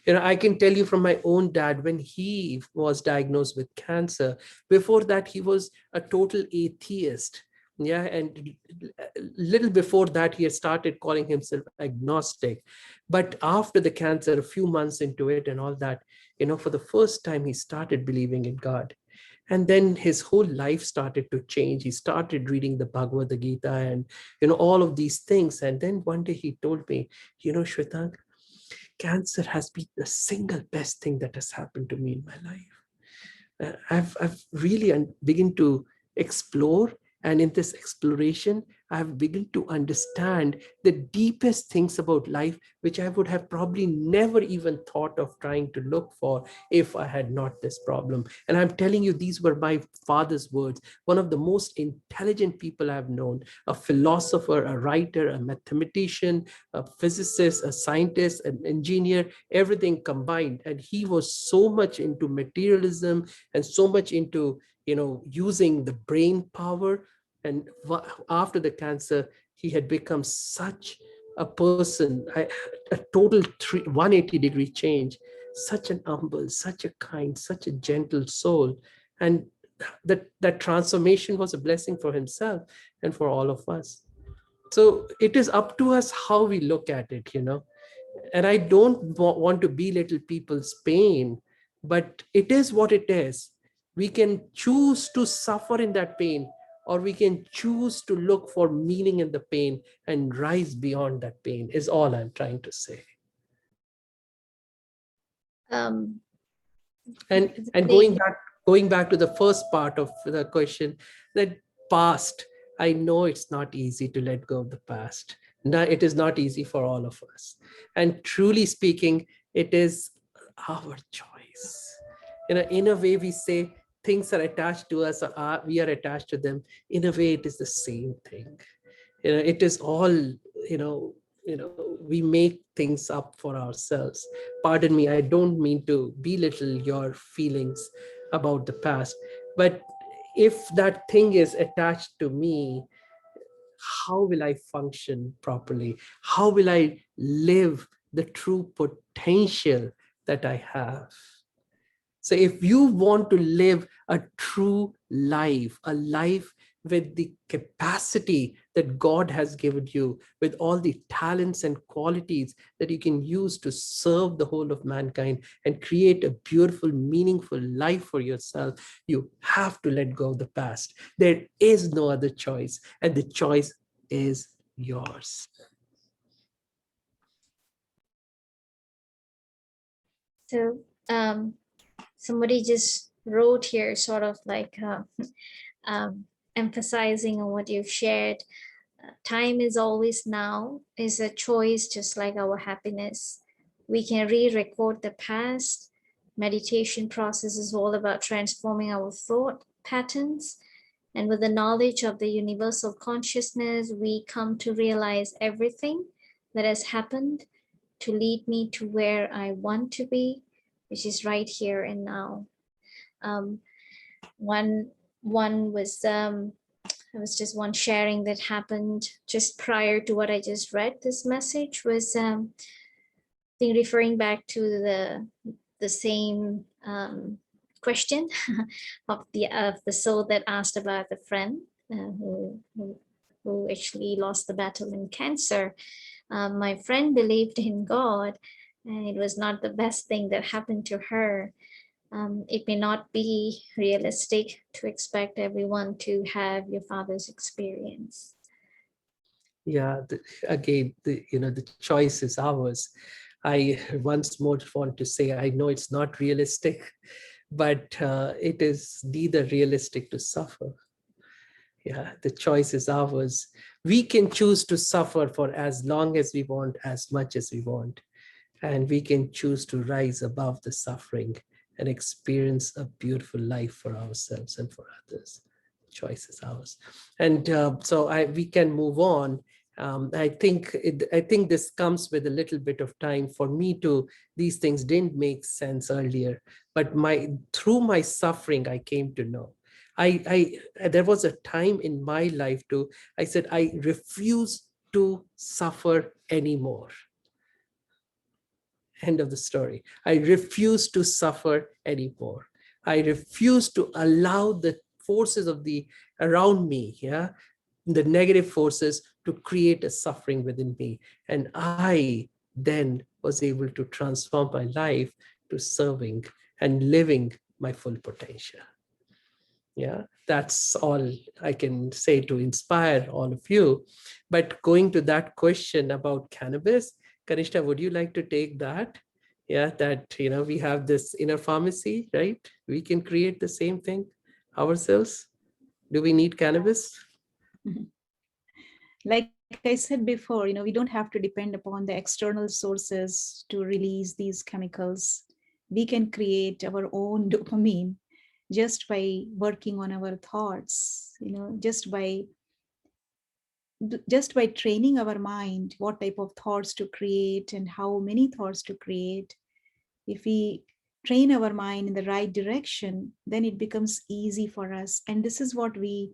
I can tell you from my own dad, when he was diagnosed with cancer, before that, he was a total atheist. Yeah. And a little before that, he had started calling himself agnostic. But after the cancer, a few months into it and all that, for the first time, he started believing in God. And then his whole life started to change. He started reading the Bhagavad Gita and, all of these things. And then one day he told me, Shvetank, cancer has been the single best thing that has happened to me in my life. I've really begun to explore, and in this exploration, I've begun to understand the deepest things about life, which I would have probably never even thought of trying to look for if I had not this problem. And I'm telling you, these were my father's words, one of the most intelligent people I've known, a philosopher, a writer, a mathematician, a physicist, a scientist, an engineer, everything combined. And he was so much into materialism and so much into using the brain power. And after the cancer, he had become such a person, a total 180-degree change. such an humble, such a kind, such a gentle soul. And that transformation was a blessing for himself and for all of us. So it is up to us how we look at it, and I don't want to belittle people's pain, but it is what it is. We can choose to suffer in that pain, or we can choose to look for meaning in the pain and rise beyond that pain, is all I'm trying to say. Um, And they- going back to the first part of the question, that past, I know it's not easy to let go of the past. No, it is not easy for all of us. And truly speaking, it is our choice. In a way, we say things are attached to us, or we are attached to them. In a way, it is the same thing. It is all, we make things up for ourselves. Pardon me, I don't mean to belittle your feelings about the past, but if that thing is attached to me, how will I function properly? How will I live the true potential that I have? So if you want to live a true life, a life with the capacity that God has given you, with all the talents and qualities that you can use to serve the whole of mankind and create a beautiful, meaningful life for yourself, you have to let go of the past. There is no other choice, and the choice is yours. so somebody just wrote here, sort of like emphasizing on what you've shared. Time is always now is a choice, just like our happiness. We can re-record the past. Meditation process is all about transforming our thought patterns. And with the knowledge of the universal consciousness, we come to realize everything that has happened to lead me to where I want to be, which is right here and now. Um, one one was it was just one sharing that happened just prior to what I just read. This message was referring back to the same question of the soul that asked about the friend who actually lost the battle in cancer. My friend believed in God, and it was not the best thing that happened to her. It may not be realistic to expect everyone to have your father's experience. Yeah, again, the choice is ours. I once more want to say, I know it's not realistic, but it is neither realistic to suffer. Yeah, the choice is ours. We can choose to suffer for as long as we want, as much as we want. And we can choose to rise above the suffering and experience a beautiful life for ourselves and for others. The choice is ours. And so we can move on. I think this comes with a little bit of time for me to. These things didn't make sense earlier, but through my suffering, I came to know. There was a time in my life too. I said I refuse to suffer anymore. End of the story. I refuse to suffer anymore. I refuse to allow the forces of the around me, the negative forces, to create a suffering within me. And I then was able to transform my life to serving and living my full potential. Yeah, that's all I can say to inspire all of you. But going to that question about cannabis, Kanishtha, would you like to take that? Yeah, that we have this inner pharmacy, right? We can create the same thing ourselves. Do we need cannabis? Like I said before, we don't have to depend upon the external sources to release these chemicals. We can create our own dopamine just by working on our thoughts, just by training our mind what type of thoughts to create and how many thoughts to create. If we train our mind in the right direction, then it becomes easy for us. And this is what we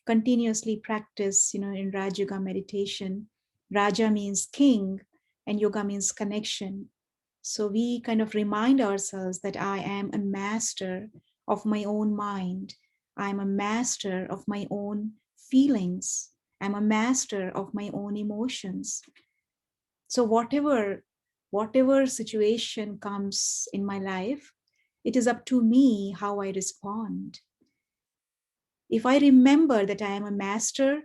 continuously practice, in Raj Yoga meditation. Raja means king and yoga means connection. So we kind of remind ourselves that I am a master of my own mind. I'm a master of my own feelings. I'm a master of my own emotions. So whatever situation comes in my life, it is up to me how I respond. If I remember that I am a master,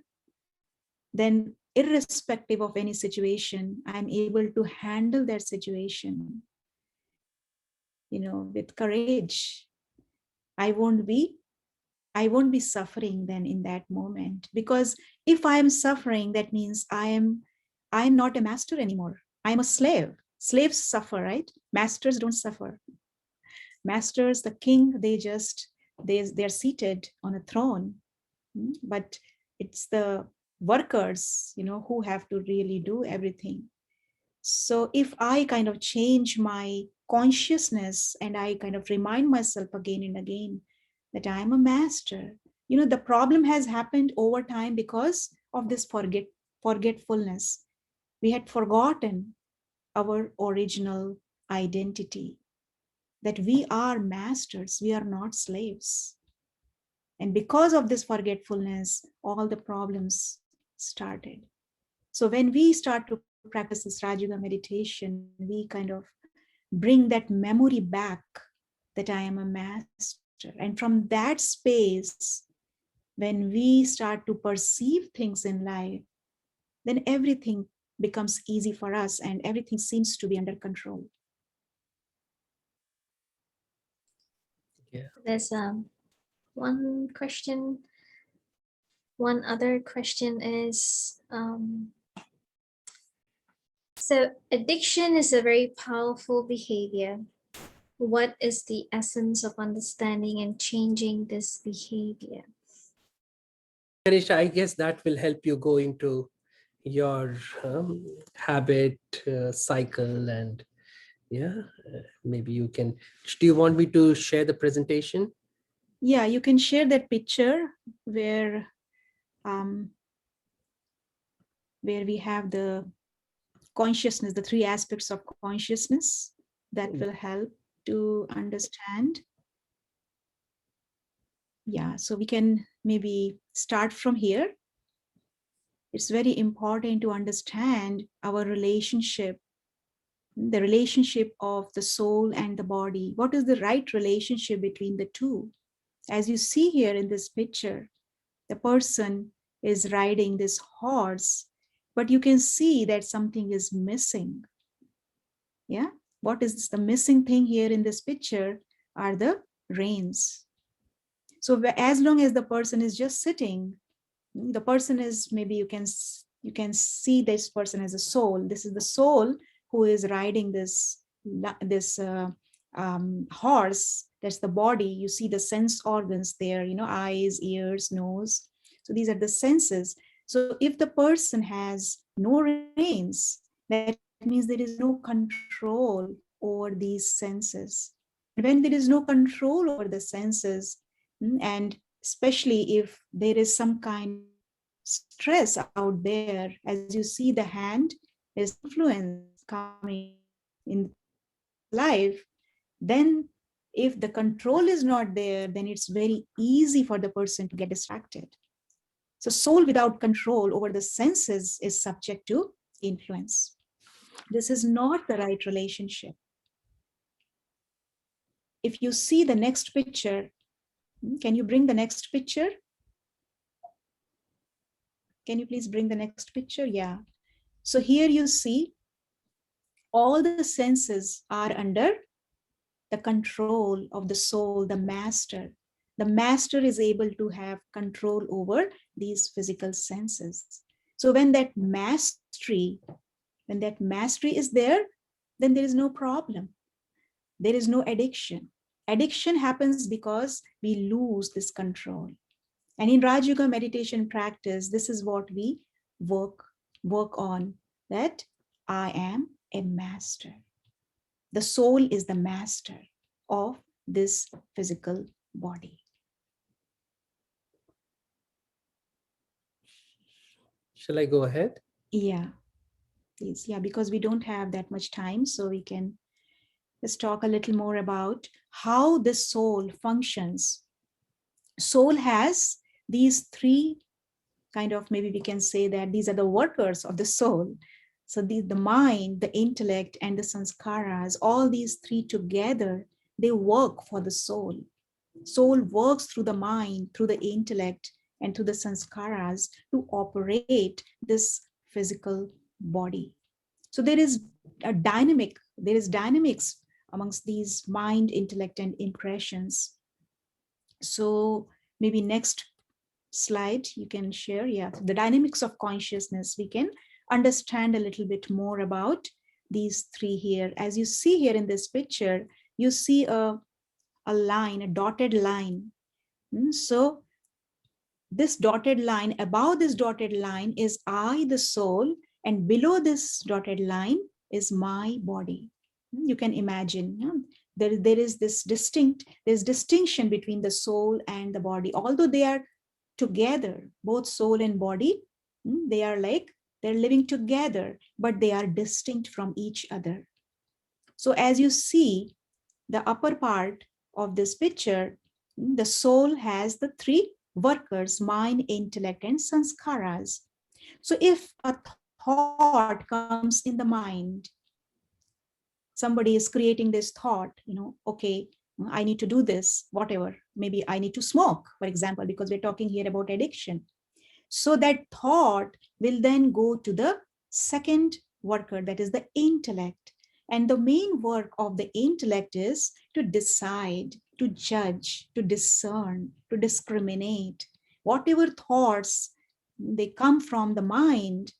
then irrespective of any situation, I'm able to handle that situation, with courage. I won't be suffering then in that moment, because if I am suffering, that means I am not a master anymore. I'm a slave. Slaves suffer, right? Masters don't suffer. Masters, the king, they're seated on a throne, but it's the workers, who have to really do everything. So if I kind of change my consciousness and I kind of remind myself again and again that I'm a master, the problem has happened over time because of this forgetfulness. We had forgotten our original identity, that we are masters, we are not slaves. And because of this forgetfulness, all the problems started. So when we start to practice this Rajuga meditation, we kind of bring that memory back that I am a master. And from that space, when we start to perceive things in life, then everything becomes easy for us and everything seems to be under control. Yeah. There's one question. One other question is, so addiction is a very powerful behavior. What is the essence of understanding and changing this behavior? Kanishtha, I guess that will help you go into your habit cycle, and maybe you can. Do you want me to share the presentation? Yeah, you can share that picture where we have the consciousness, the three aspects of consciousness that will help to understand. Yeah, so we can maybe start from here. It's very important to understand our relationship, the relationship of the soul and the body. What is the right relationship between the two? As you see here in this picture, the person is riding this horse, but you can see that something is missing. Yeah, what is the missing thing here in this picture are the reins. So as long as the person is just sitting, the person is, maybe you can see this person as a soul. This is the soul who is riding this horse. That's the body. You see the sense organs there, eyes, ears, nose. So these are the senses. So if the person has no reins, that means there is no control over these senses. When there is no control over the senses, and especially if there is some kind of stress out there, as you see the hand, there's influence coming in life, then if the control is not there, then it's very easy for the person to get distracted. So soul without control over the senses is subject to influence. This is not the right relationship. If you see the next picture, can you bring the next picture? Can you please bring the next picture? Yeah. So here you see all the senses are under the control of the soul, the master. The master is able to have control over these physical senses. So when that mastery is there, then there is no problem. There is no addiction. Addiction happens because we lose this control. And in Raj Yoga meditation practice, this is what we work on, that I am a master. The soul is the master of this physical body. Shall I go ahead? Yeah, please. Yeah, because we don't have that much time, so we can let's talk a little more about how the soul functions. Soul has these three kind of, maybe we can say that these are the workers of the soul. So the mind, the intellect, and the sanskaras, all these three together, they work for the soul. Soul works through the mind, through the intellect, and through the sanskaras to operate this physical body. So there is dynamics amongst these mind, intellect, and impressions. So maybe next slide you can share. Yeah, the dynamics of consciousness, we can understand a little bit more about these three here. As you see here in this picture, you see a line, a dotted line. So this dotted line, above this dotted line is I, the soul, and below this dotted line is my body. You can imagine, there's distinction between the soul and the body. Although they are together, both soul and body, they are like, they're living together, but they are distinct from each other. So as you see, the upper part of this picture, the soul has the three workers, mind, intellect, and sanskaras. So if a thought comes in the mind, somebody is creating this thought, okay, I need to do this, whatever, maybe I need to smoke, for example, because we're talking here about addiction. So that thought will then go to the second worker, that is the intellect. And the main work of the intellect is to decide, to judge, to discern, to discriminate. Whatever thoughts they come from the mind,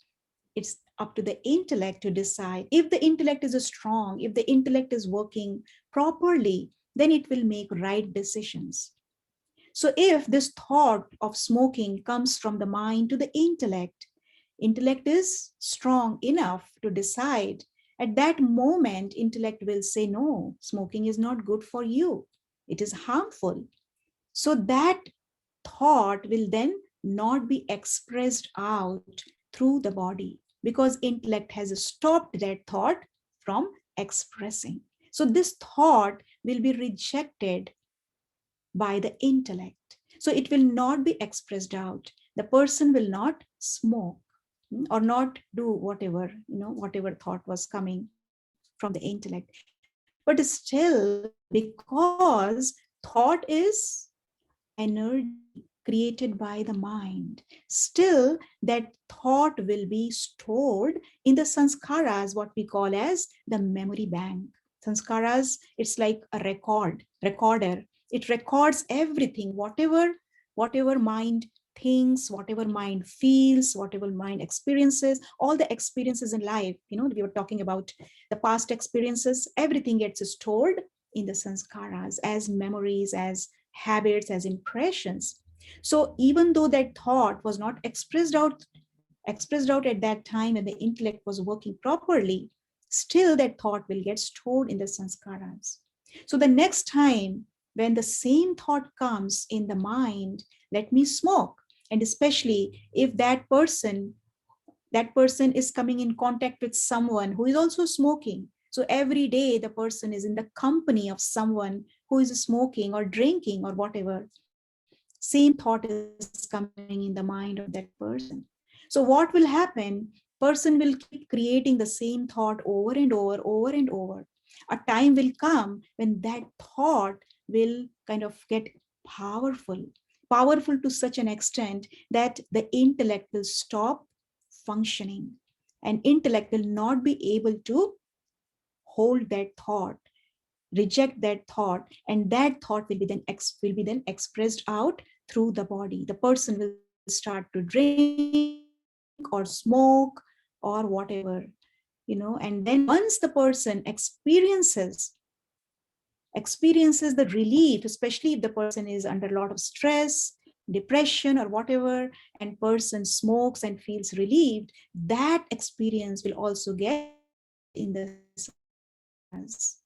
it's up to the intellect to decide. If the intellect is strong, if the intellect is working properly, then it will make right decisions. So if this thought of smoking comes from the mind to the intellect is strong enough to decide. At that moment, intellect will say, no, smoking is not good for you. It is harmful. So that thought will then not be expressed out through the body because intellect has stopped that thought from expressing. So this thought will be rejected by the intellect. So it will not be expressed out. The person will not smoke or not do whatever thought was coming from the intellect. But still, because thought is energy created by the mind, still that thought will be stored in the sanskaras, what we call as the memory bank. Sanskaras, it's like a recorder. It records everything, whatever mind thinks, whatever mind feels, whatever mind experiences, all the experiences in life, we were talking about the past experiences, everything gets stored in the sanskaras as memories, as habits, as impressions. So even though that thought was not expressed out at that time and the intellect was working properly, still that thought will get stored in the sanskaras. So the next time when the same thought comes in the mind, let me smoke, and especially if that person is coming in contact with someone who is also smoking. So every day the person is in the company of someone who is smoking or drinking or whatever, same thought is coming in the mind of that person. So what will happen? Person will keep creating the same thought over and over. A time will come when that thought will kind of get powerful to such an extent that the intellect will stop functioning, and intellect will not be able to hold that thought, reject that thought, and that thought will be then expressed out through the body. The person will start to drink or smoke or whatever, and then once the person experiences the relief, especially if the person is under a lot of stress, depression or whatever, and person smokes and feels relieved, that experience will also get stored in the sanskaras.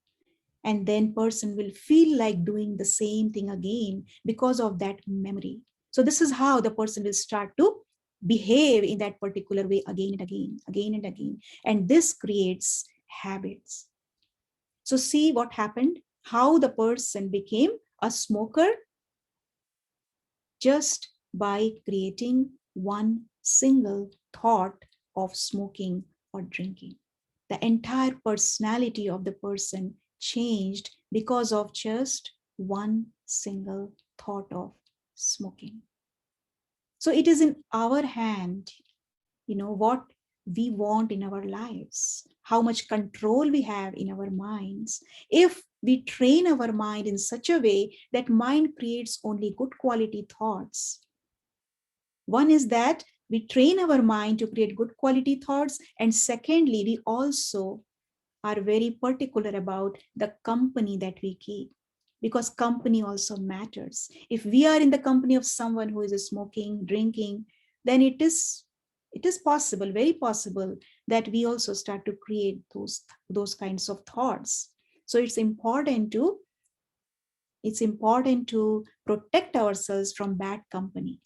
And then person will feel like doing the same thing again because of that memory. So this is how the person will start to behave in that particular way again and again. And this creates habits. So see what happened, how the person became a smoker just by creating one single thought of smoking or drinking. The entire personality of the person changed because of just one single thought of smoking. So it is in our hand, what we want in our lives, how much control we have in our minds. If we train our mind in such a way that mind creates only good quality thoughts. One is that we train our mind to create good quality thoughts. And secondly, we also are very particular about the company that we keep, because company also matters. If we are in the company of someone who is smoking, drinking, then it is possible, very possible, that we also start to create those kinds of thoughts. So it's important to protect ourselves from bad company,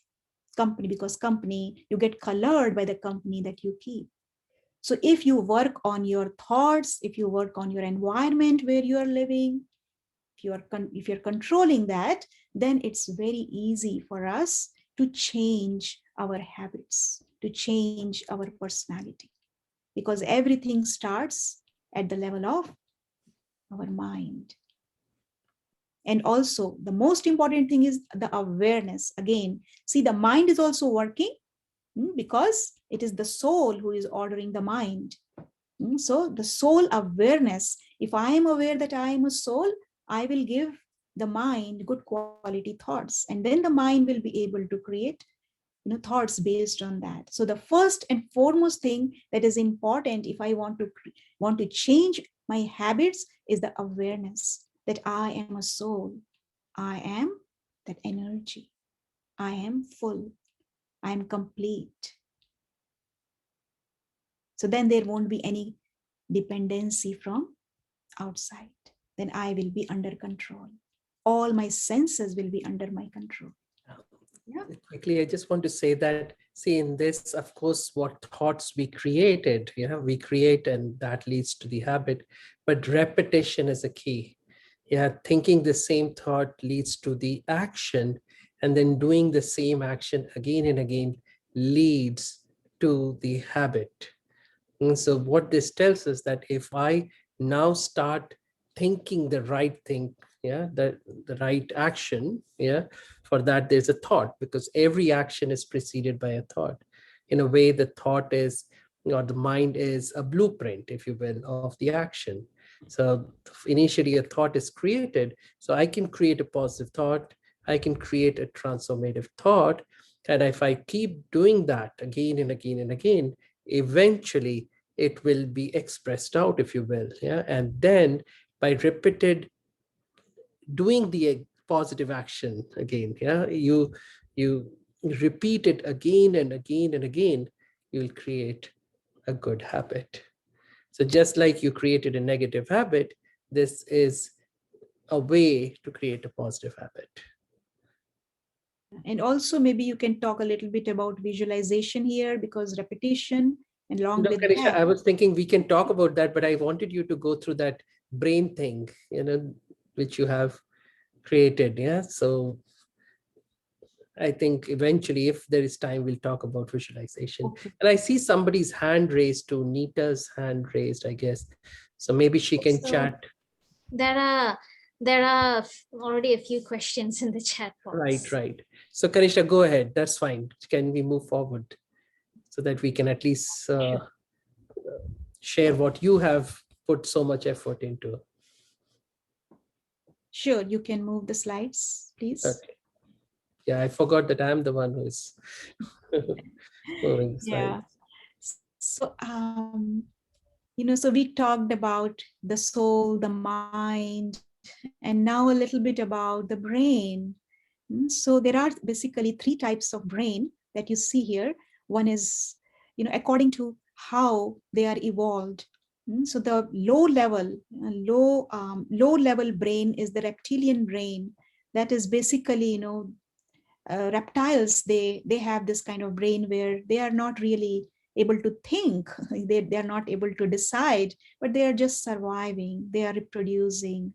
because company, you get colored by the company that you keep. So if you work on your thoughts, if you work on your environment where you are living, if you're controlling that, then it's very easy for us to change our habits, to change our personality, because everything starts at the level of our mind. And also the most important thing is the awareness. Again, see, the mind is also working because it is the soul who is ordering the mind. So the soul awareness, if I am aware that I am a soul, I will give the mind good quality thoughts, and then the mind will be able to create thoughts based on that. So the first and foremost thing that is important if I want to change my habits is the awareness that I am a soul. I am that energy. I am full. I am complete. So then there won't be any dependency from outside. Then I will be under control. All my senses will be under my control. Yeah. Quickly, I just want to say that, see, in this, of course, what thoughts we created, we create, and that leads to the habit, but repetition is a key. Thinking the same thought leads to the action, and then doing the same action again and again leads to the habit. And so what this tells us that if I now start thinking the right thing, the right action, for that there's a thought, because every action is preceded by a thought. In a way, the thought is, or the mind is a blueprint, if you will, of the action. So initially a thought is created, so I can create a positive thought, I can create a transformative thought, and if I keep doing that again and again and again, eventually it will be expressed out, if you will. And then by repeated doing the positive action again, you repeat it again and again and again, you'll create a good habit. So just like you created a negative habit, this is a way to create a positive habit. And also maybe you can talk a little bit about visualization here, because repetition and along with Kanishtha, that. I was thinking we can talk about that, but I wanted you to go through that brain thing, which you have created. So I think eventually, if there is time, we'll talk about visualization. Okay. And I see somebody's hand raised too, Nita's hand raised, I guess. So maybe she can chat. There are already a few questions in the chat box. Right. So Kanishtha, go ahead. That's fine. Can we move forward so that we can at least share what you have put so much effort into? Sure, you can move the slides, please. Okay. Yeah, I forgot that I'm the one who is moving the slides. Yeah. So, so we talked about the soul, the mind, and now a little bit about the brain. So there are basically three types of brain that you see here. One is, according to how they are evolved. So the low level brain is the reptilian brain. That is basically, reptiles, they have this kind of brain where they are not really able to think. They're not able to decide, but they are just surviving. They are reproducing.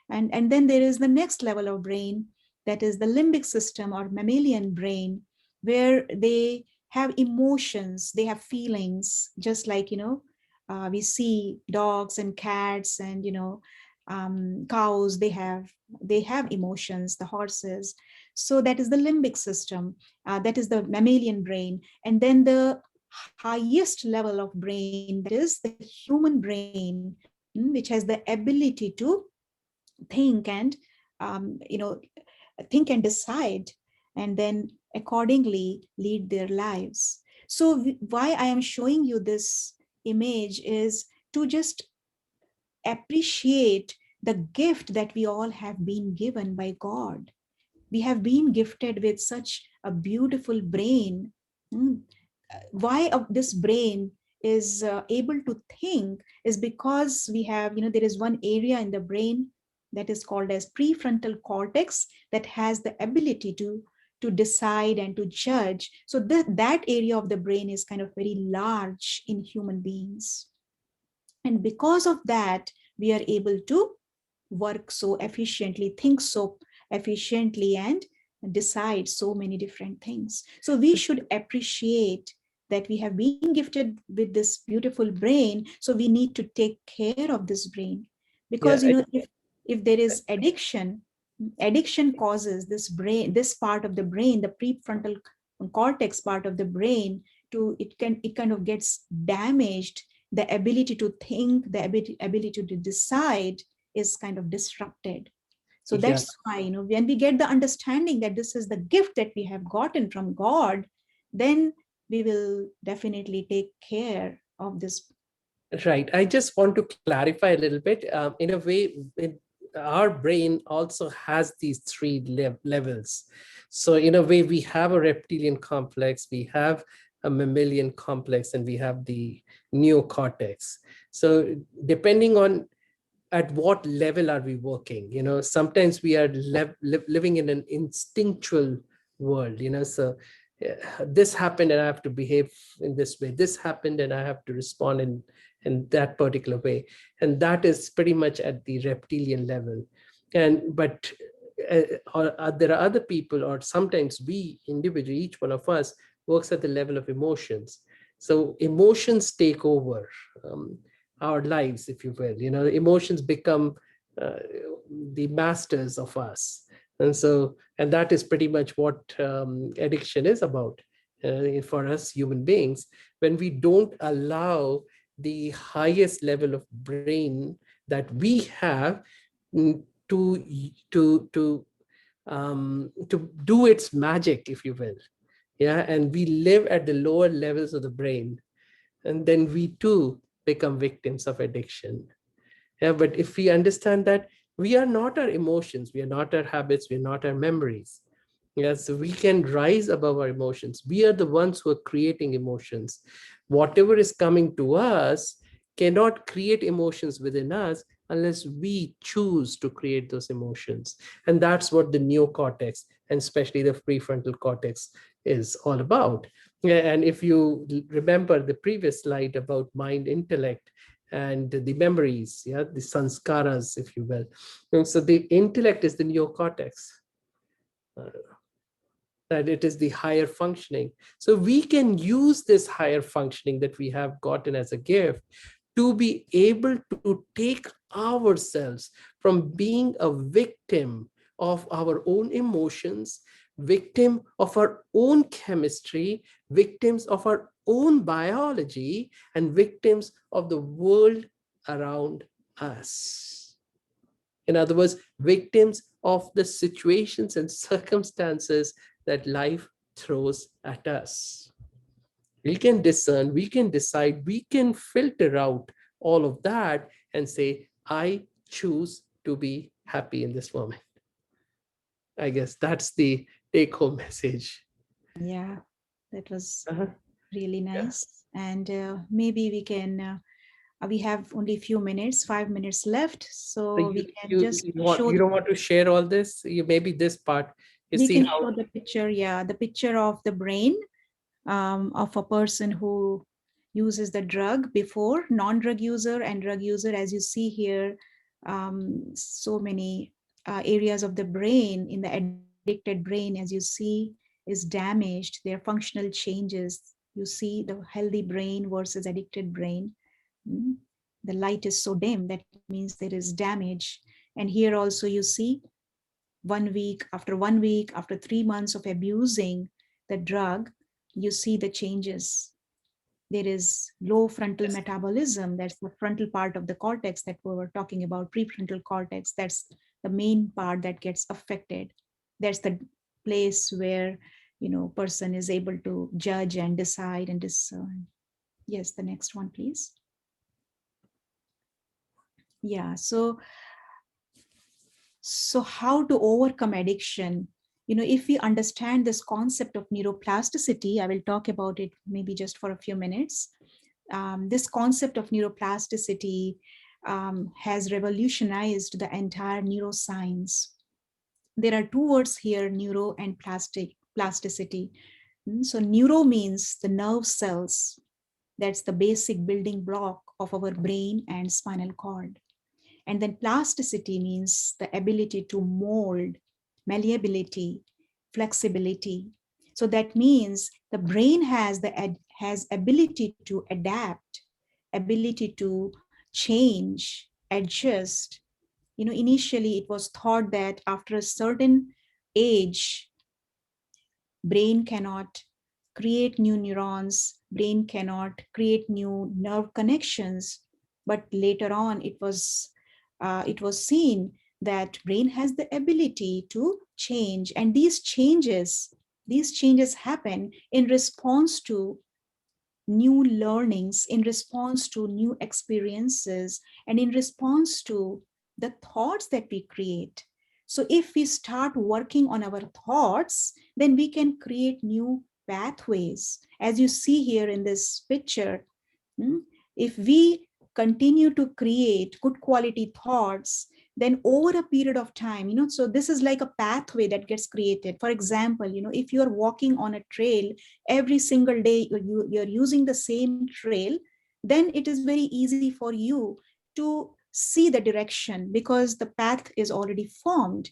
And then there is the next level of brain, that is the limbic system or mammalian brain, where they have emotions, they have feelings, just like, we see dogs and cats and, cows, they have emotions, the horses. So that is the limbic system, that is the mammalian brain. And then the highest level of brain, that is the human brain, which has the ability to think and think and decide, and then accordingly lead their lives. So why I am showing you this image is to just appreciate the gift that we all have been given by God. We have been gifted with such a beautiful brain. Why this brain is able to think is because we have, there is one area in the brain that is called as prefrontal cortex, that has the ability to decide and to judge. So that area of the brain is kind of very large in human beings, and because of that we are able to work so efficiently, think so efficiently, and decide so many different things. So we should appreciate that we have been gifted with this beautiful brain. So we need to take care of this brain, because Yeah, if there is addiction causes this part of the brain, the prefrontal cortex part of the brain, it kind of gets damaged. The ability to think, the ability to decide is kind of disrupted. So yeah, that's why, when we get the understanding that this is the gift that we have gotten from God, then we will definitely take care of this. right. I just want to clarify a little bit. In a way, our brain also has these three levels. So in a way, we have a reptilian complex, we have a mammalian complex, and we have the neocortex. So depending on at what level are we working, sometimes we are living in an instinctual world, so this happened and I have to behave in this way, this happened and I have to respond in that particular way, and that is pretty much at the reptilian level. But there are other people, or sometimes we individually, each one of us works at the level of emotions. So emotions take over our lives, if you will. Emotions become uh, the masters of us. And that is pretty much what addiction is about for us human beings. When we don't allow the highest level of brain that we have to do its magic, if you will. Yeah, and we live at the lower levels of the brain, and then we too become victims of addiction. Yeah, but if we understand that we are not our emotions, we are not our habits, we are not our memories. Yes, so we can rise above our emotions. We are the ones who are creating emotions. Whatever is coming to us cannot create emotions within us unless we choose to create those emotions. And that's what the neocortex, and especially the prefrontal cortex, is all about. Yeah, and if you remember the previous slide about mind, intellect, and the memories, yeah, the sanskaras, if you will. And so the intellect is the neocortex. That it is the higher functioning. So we can use this higher functioning that we have gotten as a gift to be able to take ourselves from being a victim of our own emotions, victim of our own chemistry, victims of our own biology, and victims of the world around us. In other words, victims of the situations and circumstances that life throws at us. We can discern, we can decide, we can filter out all of that and say, I choose to be happy in this moment. I guess that's the take home message. Yeah, that was Uh-huh. really Yeah. nice. And maybe we have only a few minutes, 5 minutes left. So So you, we can you, just you don't want to share all this? Maybe this part, you we see can how. show the picture, yeah, the picture of the brain of a person who uses the drug before, non-drug user and drug user. As you see here, so many areas of the brain in the addicted brain, as you see, is damaged. There are functional changes. You see the healthy brain versus addicted brain. The light is so dim, that means there is damage. And here also you see 1 week, after 3 months of abusing the drug, you see the changes. There is low frontal metabolism. That's the frontal part of the cortex that we were talking about, prefrontal cortex. That's the main part that gets affected. That's the place where, person is able to judge and decide and discern. Yes, the next one, please. Yeah, so how to overcome addiction? If we understand this concept of neuroplasticity, I will talk about it maybe just for a few minutes. This concept of neuroplasticity has revolutionized the entire neuroscience. There are two words here, neuro and plasticity. So neuro means the nerve cells. That's the basic building block of our brain and spinal cord. And then plasticity means the ability to mold, malleability, flexibility. So that means the brain has ability to adapt, ability to change, adjust. Initially it was thought that after a certain age, brain cannot create new neurons, brain cannot create new nerve connections. But later on, it was seen that brain has the ability to change, and these changes happen in response to new learnings, in response to new experiences, and in response to the thoughts that we create. So if we start working on our thoughts, then we can create new pathways. As you see here in this picture, if we continue to create good quality thoughts, then over a period of time, so this is like a pathway that gets created. For example, if you're walking on a trail every single day, you're using the same trail, then it is very easy for you to see the direction because the path is already formed.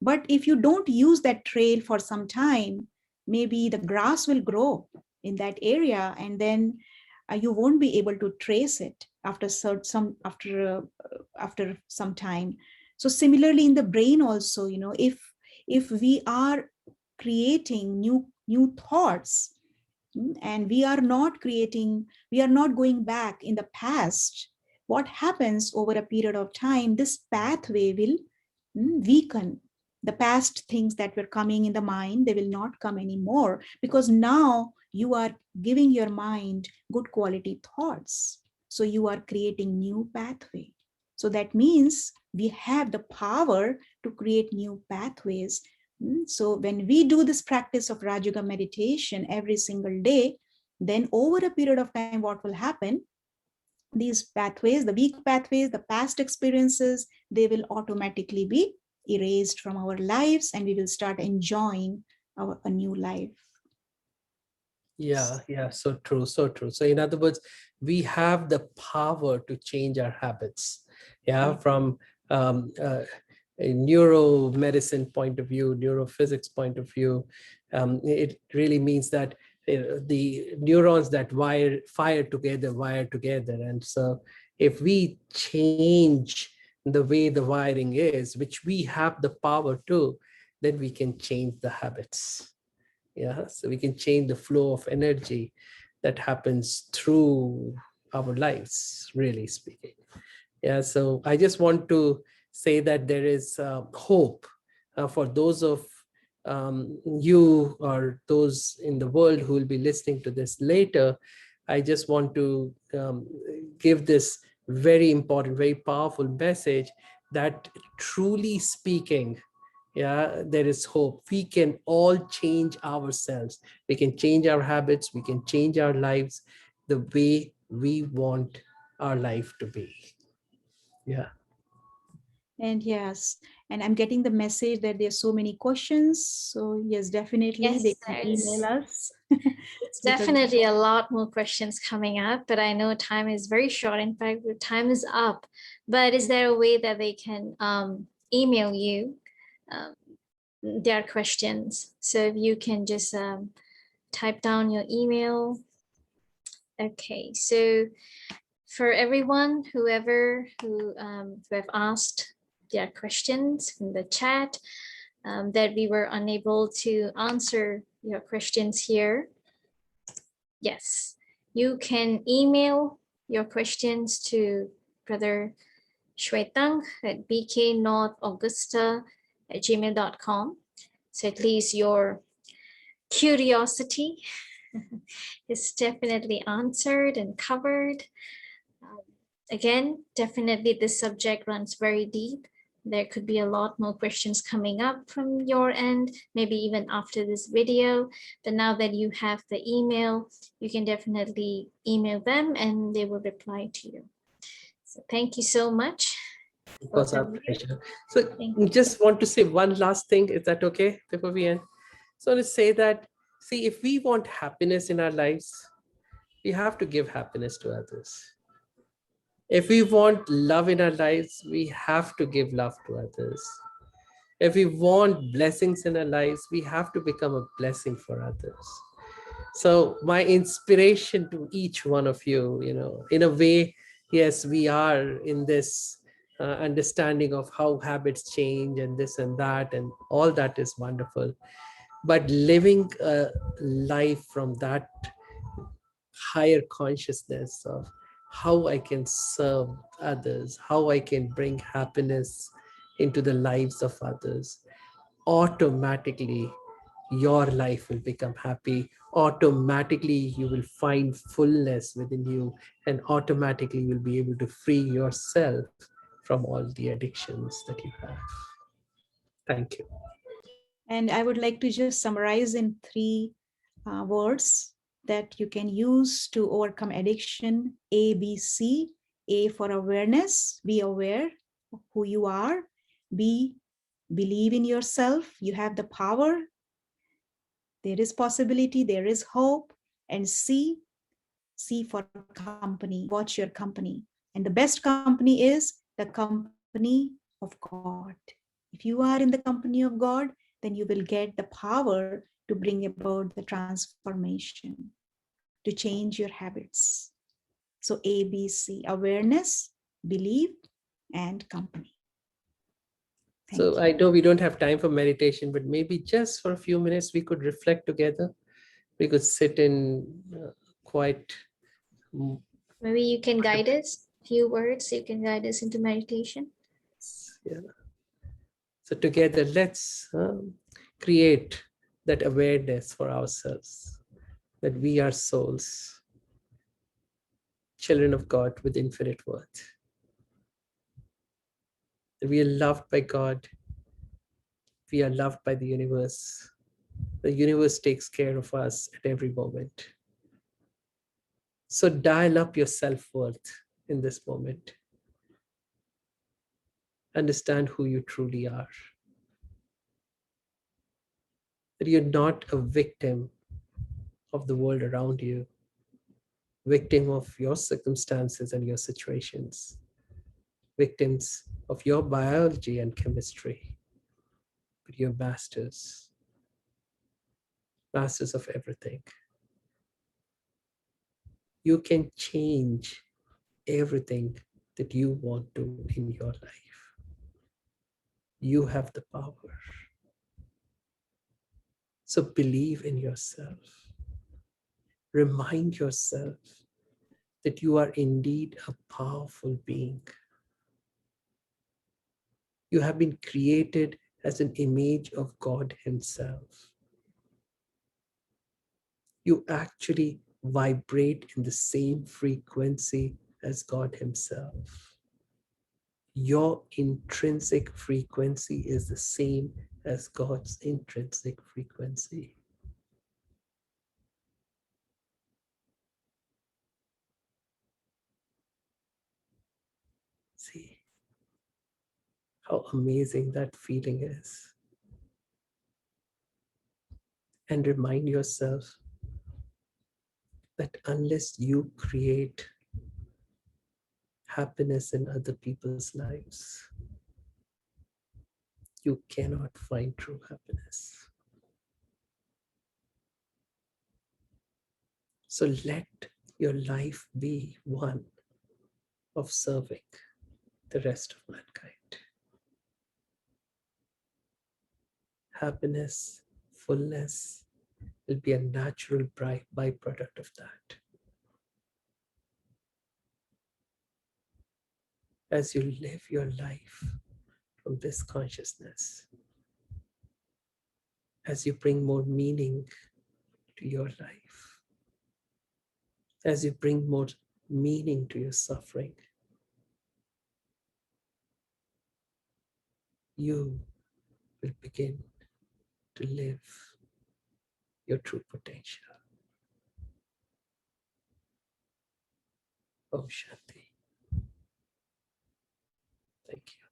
But if you don't use that trail for some time, maybe the grass will grow in that area, and then you won't be able to trace it after some time. So similarly in the brain also, if we are creating new thoughts, and we are not going back in the past, what happens over a period of time, this pathway will weaken. The past things that were coming in the mind, they will not come anymore, because now you are giving your mind good quality thoughts. So you are creating new pathway. So that means we have the power to create new pathways. So when we do this practice of Raj Yoga meditation every single day, then over a period of time, what will happen? These pathways, the weak pathways, the past experiences, they will automatically be erased from our lives, and we will start enjoying a new life. Yeah, so true, so true. So in other words, we have the power to change our habits. Yeah, from a neuromedicine point of view, neurophysics point of view, it really means that the neurons that fire together. And so if we change the way the wiring is, which we have the power to, then we can change the habits. Yeah, so we can change the flow of energy that happens through our lives, really speaking. Yeah, so I just want to say that there is hope for those of you or those in the world who will be listening to this later. I just want to give this very important, very powerful message that truly speaking, yeah, there is hope. We can all change ourselves. We can change our habits. We can change our lives the way we want our life to be. Yeah. And yes, and I'm getting the message that there's so many questions. So yes, definitely Yes, they can email us. It's Because definitely a lot more questions coming up, but I know time is very short. In fact, the time is up. But is there a way that they can email you um, their questions? So if you can just type down your email. Okay, so for everyone, whoever who have asked their questions in the chat, that we were unable to answer your questions here. Yes, you can email your questions to Brother Shwetank at bknorthaugusta@gmail.com. So at least your curiosity is definitely answered and covered. Again, definitely this subject runs very deep. There could be a lot more questions coming up from your end, maybe even after this video. But now that you have the email, you can definitely email them and they will reply to you. So thank you so much. It was our Both of you. pleasure. So Thank you. just want to say one last thing. Is that okay before we end? So to say that, see, if we want happiness in our lives, we have to give happiness to others. If we want love in our lives, we have to give love to others. If we want blessings in our lives, we have to become a blessing for others. So my inspiration to each one of you, in a way, yes, we are in this understanding of how habits change and this and that, and all that is wonderful. But living a life from that higher consciousness of how I can serve others, how I can bring happiness into the lives of others, automatically your life will become happy. Automatically you will find fullness within you, and automatically you'll be able to free yourself from all the addictions that you have. Thank you. And I would like to just summarize in three words that you can use to overcome addiction. A, B, C. A for awareness, be aware of who you are. B, believe in yourself. You have the power. There is possibility, there is hope. And C for company. Watch your company. And the best company is the company of God. If you are in the company of God, then you will get the power to bring about the transformation, to change your habits. So A, B, C, awareness, belief, and company. So I know we don't have time for meditation, but maybe just for a few minutes we could reflect together. We could sit in quiet. Maybe you can guide us, few words, you can guide us into meditation. Yeah. So together, let's create that awareness for ourselves, that we are souls, children of God with infinite worth, that we are loved by God, we are loved by the universe. The universe takes care of us at every moment. So dial up your self-worth in this moment. Understand who you truly are. That you're not a victim of the world around you, victim of your circumstances and your situations, victims of your biology and chemistry, but you're masters, masters of everything. You can change everything that you want to in your life. You have the power. So believe in yourself. Remind yourself that you are indeed a powerful being. You have been created as an image of God Himself. You actually vibrate in the same frequency as God Himself. Your intrinsic frequency is the same as God's intrinsic frequency. See how amazing that feeling is. And remind yourself that unless you create happiness in other people's lives, you cannot find true happiness. So let your life be one of serving the rest of mankind. Happiness, fullness will be a natural byproduct of that. As you live your life from this consciousness, as you bring more meaning to your life, as you bring more meaning to your suffering, you will begin to live your true potential. Om Shanti. Thank you.